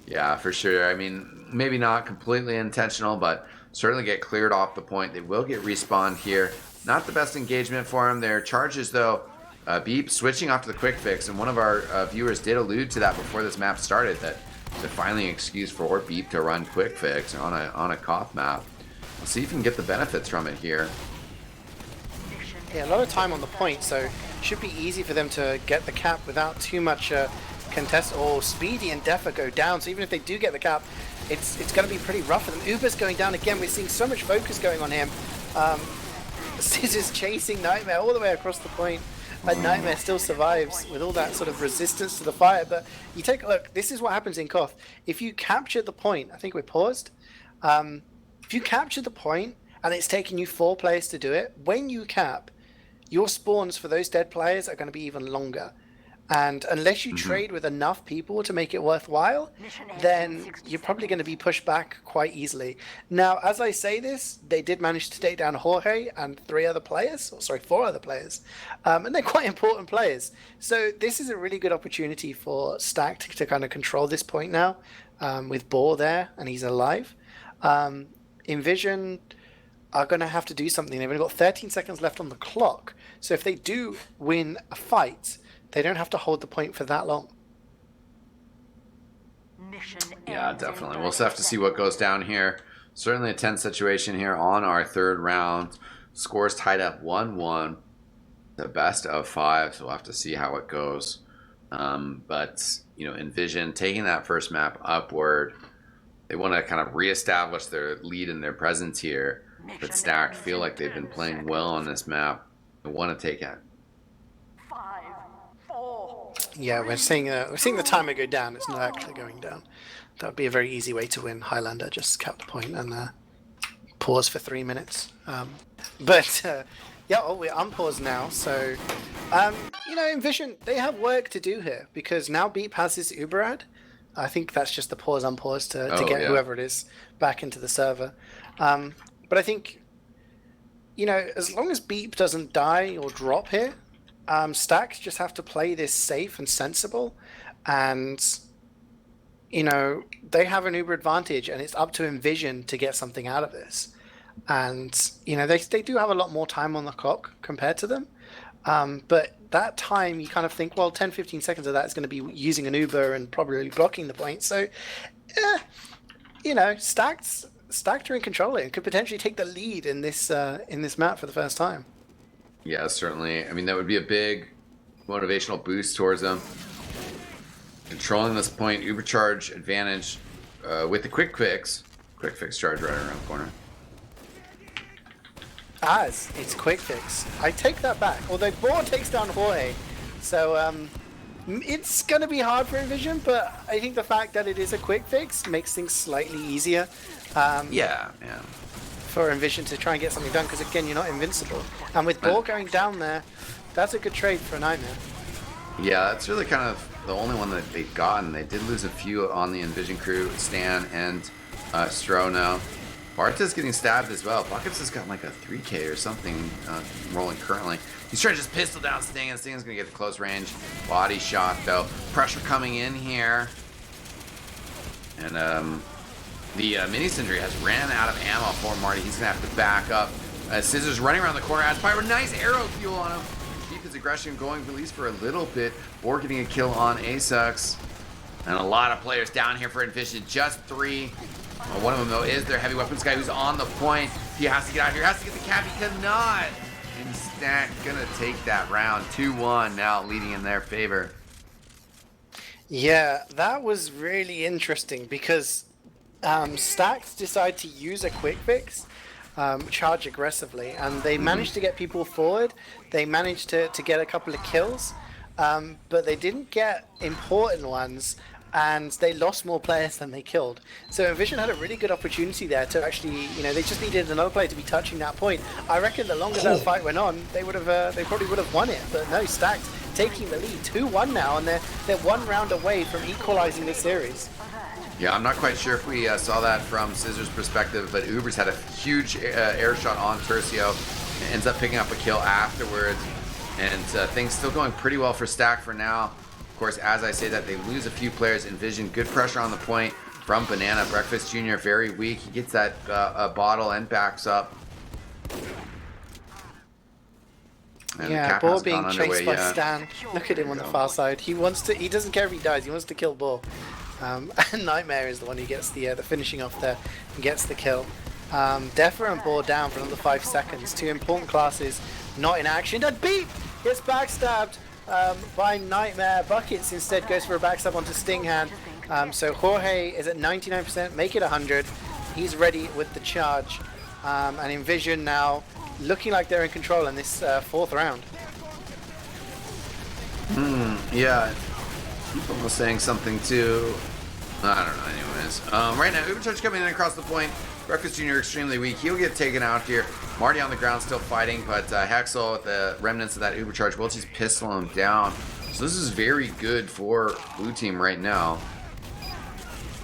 Yeah, for sure. I mean, maybe not completely intentional, but certainly get cleared off the point. They will get respawned here. Not the best engagement for them. Their charges, though, Beep switching off to the quick fix, and one of our viewers did allude to that before this map started, that they're finally an excuse for Beep to run quick fix on a Koth map. We'll see if we can get the benefits from it here. Yeah, a lot of time on the point, so should be easy for them to get the cap without too much contest. Or Speedy and Defa go down, so even if they do get the cap, it's going to be pretty rough for them. Uber's going down again. We're seeing so much focus going on him. Scissors chasing Nightmare all the way across the point, and Nightmare still survives with all that sort of resistance to the fire. But you take a look, this is what happens in Koth. If you capture the point, I think we're paused. If you capture the point and it's taking you 4 players to do it, when you cap, your spawns for those dead players are going to be even longer. And unless you trade with enough people to make it worthwhile, then you're probably going to be pushed back quite easily. Now, as I say this, they did manage to take down Jorge and 4 other players. And they're quite important players. So this is a really good opportunity for Stack to kind of control this point now, with Boar there, and he's alive. inVision are going to have to do something. They've only got 13 seconds left on the clock. So if they do win a fight, they don't have to hold the point for that long. Yeah, definitely. We'll have to see what goes down here. Certainly a tense situation here on our 3rd round. Scores tied up 1-1. The best of 5, so we'll have to see how it goes. But, you know, inVision taking that first map upward. They want to kind of reestablish their lead and their presence here. But Stacked feel like they've been playing well on this map. They want to take it. Yeah, we're seeing the timer go down. It's not actually going down. That would be a very easy way to win Highlander. Just cap the point and pause for 3 minutes. Yeah, we're unpaused now. So, you know, inVision, they have work to do here because now Beep has his Uber ad. I think that's just the pause unpause to get whoever it is back into the server. But I think, you know, as long as Beep doesn't die or drop here, Stacks just have to play this safe and sensible, and you know they have an Uber advantage, and it's up to inVision to get something out of this. And you know they do have a lot more time on the clock compared to them, but that time you kind of think, well, 10-15 seconds of that is going to be using an Uber and probably blocking the point. So, you know, Stacked are in control and could potentially take the lead in this map for the first time. Yeah, certainly. I mean, that would be a big motivational boost towards them. Controlling this point, Uber charge advantage with the quick fix charge right around the corner. as its quick fix. I take that back. Although Boar takes down Jorge, so it's gonna be hard for inVision. But I think the fact that it is a quick fix makes things slightly easier. Yeah. For inVision to try and get something done, because again, you're not invincible. And with Boar going down there, that's a good trade for a Nightmare. Yeah, that's really kind of the only one that they've gotten. They did lose a few on the inVision crew, Stan and Stro now. Barta's getting stabbed as well. Buckets has got like a 3K or something rolling currently. He's trying to just pistol down Sting, and Sting's going to get a close range body shot, though. Pressure coming in here. And the mini Sindri has ran out of ammo for Marty. He's going to have to back up. Scissors running around the corner. Has Pyro. Nice arrow fuel on him. Keep his aggression going, at least for a little bit. Boar getting a kill on Asux. And a lot of players down here for inVision. Just 3. One of them, though, is their heavy weapons guy who's on the point. He has to get out here. He has to get the cap. He cannot. Instant gonna take that round. 2-1 now, leading in their favor. Yeah, that was really interesting because Stax decided to use a quick fix, charge aggressively, and they managed to get people forward. They managed to get a couple of kills, but they didn't get important ones. And they lost more players than they killed. So inVision had a really good opportunity there to actually, they just needed another player to be touching that point. I reckon the longer that fight went on, they probably would have won it. But no, Stacked taking the lead, 2-1 now, and they're 1 round away from equalizing the series. Yeah, I'm not quite sure if we saw that from Scissors' perspective, but Uber's had a huge air shot on Tercio, and ends up picking up a kill afterwards, and things still going pretty well for Stack for now. Of course, as I say that, they lose a few players. inVision, good pressure on the point from Banana. Breakfast Jr. very weak. He gets that bottle and backs up. And yeah, Boar being chased by Stan. Look at him on the far side. He doesn't care if he dies. He wants to kill Boar. And Nightmare is the one who gets the finishing off there and gets the kill. Defa and Boar down for another 5 seconds. 2 important classes not in action. And Beep gets backstabbed by Nightmare. Buckets instead goes for a backstab onto Stinghand. So Jorge is at 99%, make it 100. He's ready with the charge. And inVision now looking like they're in control in this 4th round. Yeah. People were saying something too. I don't know, anyways. Right now, Ubercharge coming in across the point. Breakfast Jr. extremely weak. He'll get taken out here. Marty on the ground still fighting, but Hexel with the remnants of that Ubercharge will just pistol him down. So this is very good for blue team right now.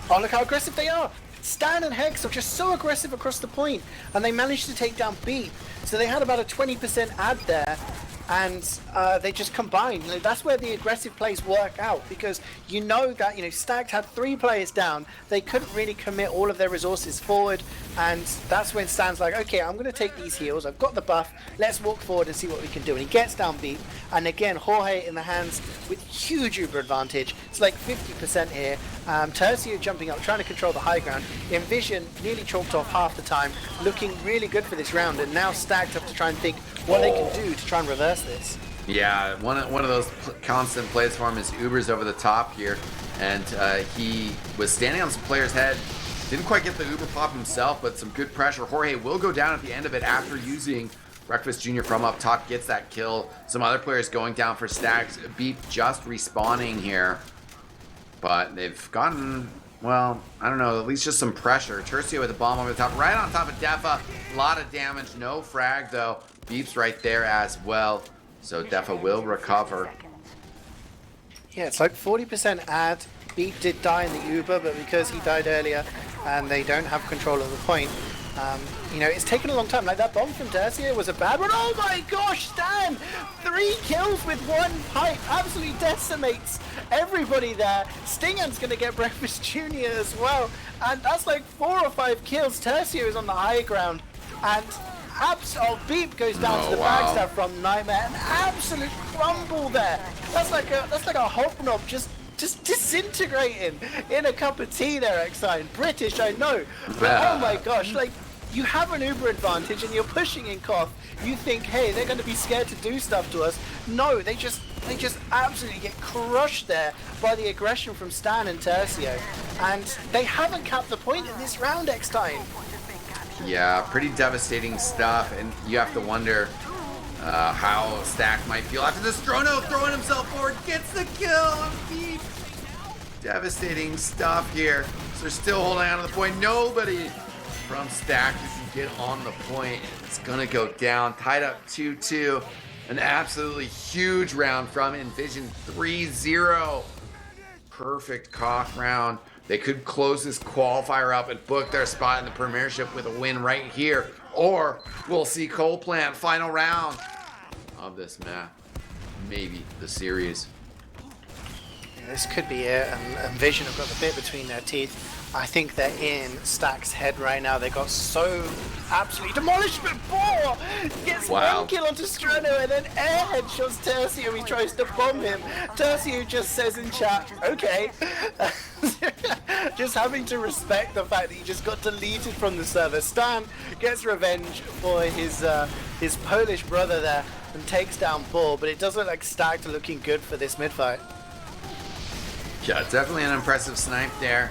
Oh, look how aggressive they are. Stan and Hex are just so aggressive across the point, and they managed to take down Beep. So they had about a 20% ad there, and they just combined. That's where the aggressive plays work out, because you know that Stacked had 3 players down. They couldn't really commit all of their resources forward, and that's when Stan's like, okay, I'm going to take these heals. I've got the buff. Let's walk forward and see what we can do. And he gets down Beep, and again, Jorge in the hands with huge Uber advantage. It's like 50% here. Tercio jumping up, trying to control the high ground. inVision nearly chalked off half the time, looking really good for this round, and now Stacked have to try and think what they can do to try and reverse this. Yeah, one of those constant plays for him is Uber's over the top here, and he was standing on some player's head. Didn't quite get the Uber pop himself, but some good pressure. Jorge will go down at the end of it after using Breakfast Jr. from up top, gets that kill. Some other players going down for stacks. Beep just respawning here, but they've gotten, well, I don't know, at least just some pressure. Tercio with the bomb over the top, right on top of Defa. A lot of damage, no frag though. Beep's right there as well, so Defa will recover. Yeah, it's like 40% ad. Beep did die in the Uber, but because he died earlier and they don't have control of the point, it's taken a long time. Like that bomb from Tercio was a bad one. Oh my gosh, Stan! 3 kills with 1 pipe. Absolutely decimates everybody there. Stingham's going to get Breakfast Jr. as well. And that's like 4 or 5 kills. Tercio is on the high ground. And Beep goes down to the backstab from Nightmare. An absolute crumble there. That's like a hobnob just disintegrating in a cup of tea there, eXtine. British, I know. But oh my gosh, like, you have an Uber advantage and you're pushing in Koth. You think, hey, they're going to be scared to do stuff to us. No, they just absolutely get crushed there by the aggression from Stan and Tercio. And they haven't capped the point in this round, eXtine. Yeah, pretty devastating stuff, and you have to wonder how Stack might feel after this. Strono throwing himself forward, gets the kill on Beep. Devastating stuff here. So they're still holding on to the point. Nobody from Stack who can get on the point. It's gonna go down. Tied up 2-2. An absolutely huge round from inVision 3-0. Perfect cock round. They could close this qualifier up and book their spot in the premiership with a win right here. Or we'll see Coal Plant final round of this map. Maybe the series. Yeah, this could be it. And inVision have got the bit between their teeth. I think they're in Stack's head right now. They got so absolutely demolished, but Boar gets one kill onto Strono and then airhead shots Tercio. He tries to bomb him. Tercio just says in chat, okay. Just having to respect the fact that he just got deleted from the server. Stan gets revenge for his Polish brother there and takes down Boar, but it does look like Stack looking good for this mid fight. Yeah, definitely an impressive snipe there.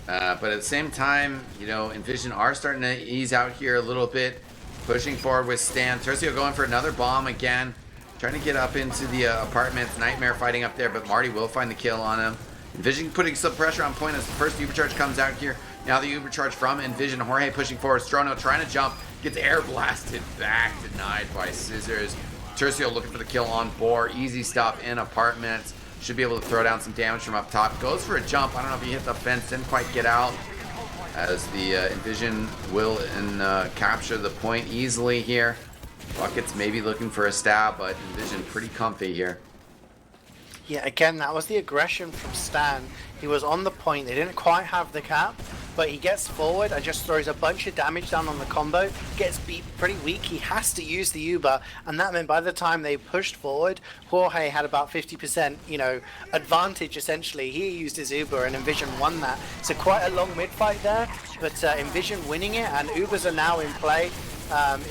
But at the same time, you know, inVision are starting to ease out here a little bit, pushing forward with Stan. Tercio going for another bomb again, trying to get up into the apartments. Nightmare fighting up there, but Marty will find the kill on him. inVision putting some pressure on point as the first Ubercharge comes out here. Now the Ubercharge from inVision. Jorge pushing forward. Strono trying to jump, gets air blasted back, denied by Scissors. Tercio looking for the kill on Boar. Easy stuff in apartments. Should be able to throw down some damage from up top. Goes for a jump. I don't know if he hit the fence, didn't quite get out. As the inVision will capture the point easily here. Buckets maybe looking for a stab, but inVision pretty comfy here. Yeah, again, that was the aggression from Stan. He was on the point. They didn't quite have the cap, but he gets forward and just throws a bunch of damage down on the combo. Gets beat pretty weak. He has to use the Uber, and that meant by the time they pushed forward, Jorge had about 50%, you know, advantage essentially. He used his Uber, and inVision won that. So quite a long mid fight there, but inVision winning it, and Ubers are now in play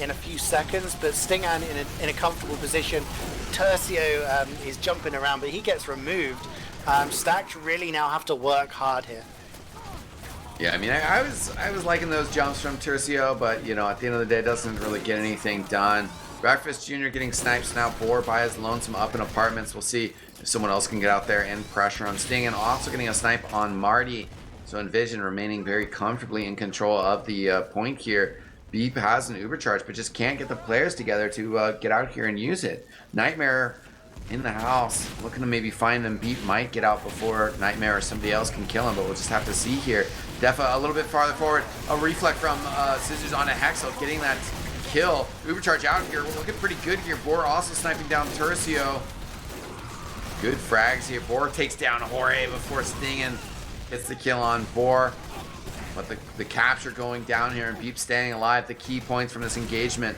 in a few seconds. But Stingan in a comfortable position. Tercio is jumping around, but he gets removed. Stack really now have to work hard here. Yeah, I mean, I was liking those jumps from Tercio, but you know, at the end of the day, it doesn't really get anything done. Breakfast Jr. getting snipes now. Boar by his lonesome up in apartments. We'll see if someone else can get out there and pressure on Sting, and also getting a snipe on Marty. So inVision remaining very comfortably in control of the point here. Beep has an Ubercharge, but just can't get the players together to get out here and use it. Nightmare in the house, looking to maybe find them. Beep might get out before Nightmare or somebody else can kill him, but we'll just have to see here. Defa a little bit farther forward. A reflect from Scissors on a Hexel, getting that kill. Ubercharge out here. We're looking pretty good here. Boar also sniping down Tercio. Good frags here. Boar takes down Jorge before Stingen gets the kill on Boar. But the capture going down here and Beep staying alive, the key points from this engagement.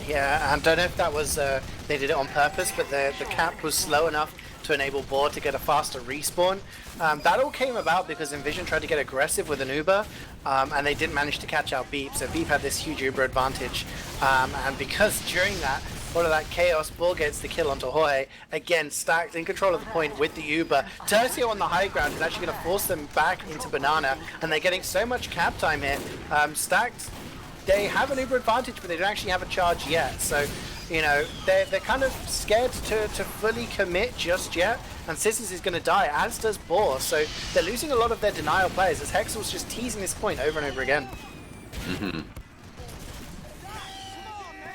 Yeah, I don't know if that was, they did it on purpose, but the cap was slow enough to enable Boar to get a faster respawn. That all came about because inVision tried to get aggressive with an Uber, and they didn't manage to catch out Beep, so Beep had this huge Uber advantage. And because during that, all of that chaos, Boar gets the kill onto Jorge. Again, Stacked in control of the point with the Uber. Tercio on the high ground is actually going to force them back into Banana, and they're getting so much cap time here. Stacked, they have an Uber advantage, but they don't actually have a charge yet. So, you know, they're kind of scared to fully commit just yet. And Scissors is going to die, as does Boar. So they're losing a lot of their denial players, as Hexel's just teasing this point over and over again. Mm-hmm.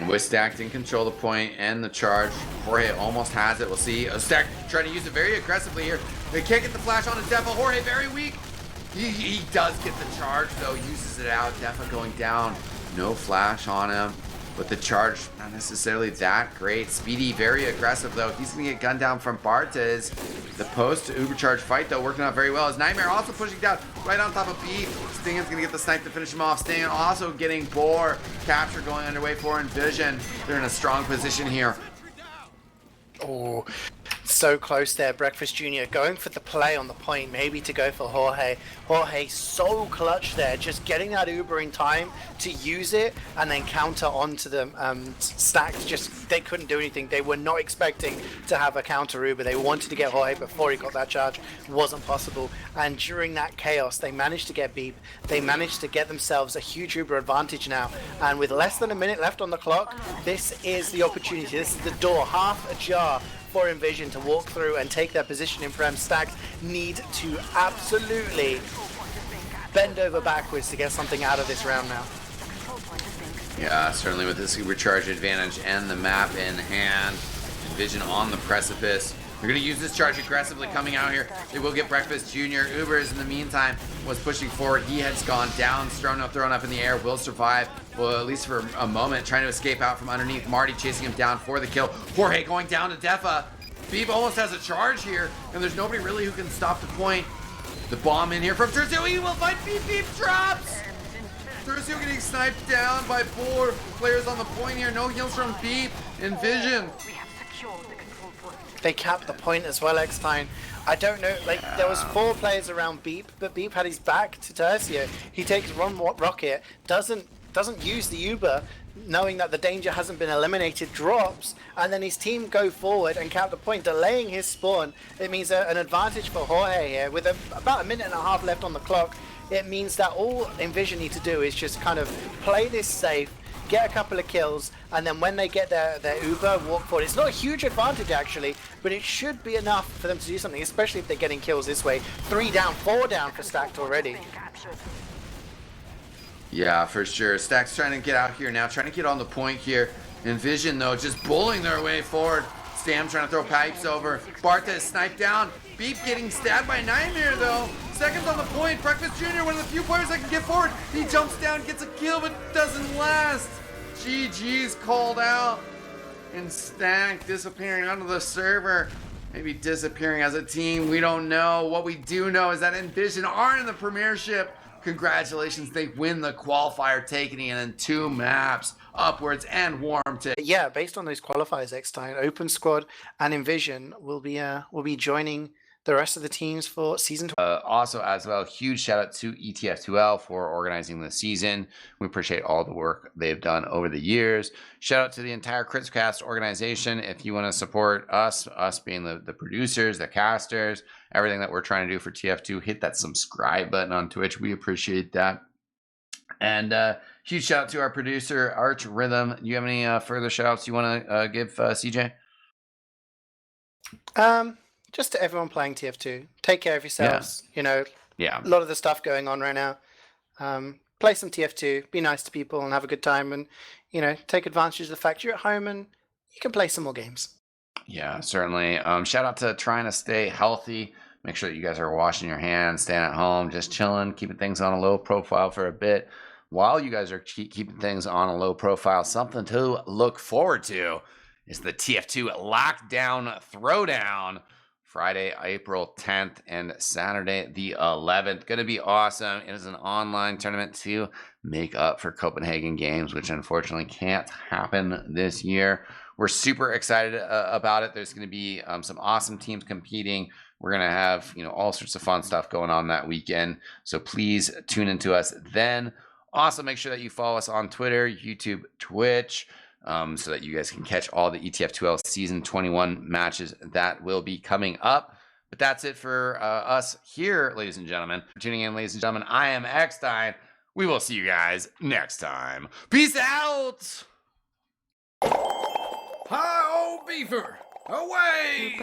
And with Stacked in control of the point and the charge, Jorge almost has it. We'll see. Stacked trying to use it very aggressively here. They can't get the flash on his Defa. Jorge very weak. He does get the charge though, uses it out. Defa going down. No flash on him. But the charge, not necessarily that great. Speedy, very aggressive though. He's gonna get gunned down from Bartes. The post Ubercharge fight though, working out very well. As Nightmare also pushing down right on top of Beep. Stingen's gonna get the snipe to finish him off. Stingen also getting Boar. Capture going underway for inVision. They're in a strong position here. Oh, so so close there. Breakfast Jr. going for the play on the point, maybe to go for Jorge. Jorge so clutch there, just getting that Uber in time to use it and then counter onto them. Stacked, just they couldn't do anything. They were not expecting to have a counter Uber. They wanted to get Jorge before he got that charge. Wasn't possible. And during that chaos, they managed to get Beep. They managed to get themselves a huge Uber advantage now. And with less than a minute left on the clock, this is the opportunity. This is the door, half ajar for inVision to walk through and take their position in Prem. Stacked need to absolutely bend over backwards to get something out of this round now. Yeah, certainly with this supercharge advantage and the map in hand, inVision on the precipice. They're going to use this charge aggressively coming out here. They will get Breakfast Jr. Ubers in the meantime was pushing forward. He has gone down, thrown up in the air, will survive. Well, at least for a moment, trying to escape out from underneath. Marty chasing him down for the kill. Jorge going down to Defa. Beep almost has a charge here, and there's nobody really who can stop the point. The bomb in here from Terzu. He will fight. Beep. Beep drops. Terzu getting sniped down by 4 players on the point here. No heals from Beep. inVision. They capped the point as well, eXtine. I don't know, like, there was 4 players around Beep, but Beep had his back to Tercio. He takes one rocket, doesn't use the Uber, knowing that the danger hasn't been eliminated, drops, and then his team go forward and cap the point, delaying his spawn. It means an advantage for Jorge here. With about a minute and a half left on the clock, it means that all inVision need to do is just kind of play this safe, get a couple of kills, and then when they get their Uber, walk forward. It's not a huge advantage actually, but it should be enough for them to do something, especially if they're getting kills this way. 3 down, 4 down for Stacked already. Yeah, for sure. Stack's trying to get out here now, trying to get on the point here. inVision though, just bullying their way forward. Stam trying to throw pipes over. Bartha is sniped down. Beep getting stabbed by Nightmare though. Seconds on the point. Breakfast Jr., one of the few players that can get forward. He jumps down, gets a kill, but doesn't last. GG's called out. And Stack disappearing onto the server. Maybe disappearing as a team. We don't know. What we do know is that inVision are in the premiership. Congratulations, they win the qualifier, taking it in 2 maps, upwards and warm to. Yeah, based on those qualifiers, eXtine, Open Squad and inVision will be joining the rest of the teams for season 2. Also, as well, huge shout out to ETF2L for organizing the season. We appreciate all the work they've done over the years. Shout out to the entire Critzcast organization. If you want to support us being the producers, the casters, everything that we're trying to do for TF2, hit that subscribe button on Twitch. We appreciate that. And huge shout out to our producer, ArchRhythm. Do you have any further shout outs you want to give, CeeJaey? Just to everyone playing TF2, take care of yourselves. Yeah. You know, yeah, a lot of the stuff going on right now. Play some TF2, be nice to people and have a good time, and, you know, take advantage of the fact you're at home and you can play some more games. Yeah, certainly. Shout out to trying to stay healthy. Make sure that you guys are washing your hands, staying at home, just chilling, keeping things on a low profile for a bit. While you guys are keeping things on a low profile, something to look forward to is the TF2 Lockdown Throwdown. Friday, April 10th and Saturday, the 11th. Going to be awesome. It is an online tournament to make up for Copenhagen Games, which unfortunately can't happen this year. We're super excited about it. There's going to be some awesome teams competing. We're going to have, you know, all sorts of fun stuff going on that weekend. So please tune into us then. Also, make sure that you follow us on Twitter, YouTube, Twitch, so that you guys can catch all the ETF2L Season 21 matches that will be coming up. But that's it for us here, ladies and gentlemen. For tuning in, ladies and gentlemen, I am eXtine. We will see you guys next time. Peace out! Hi, old beaver! Away!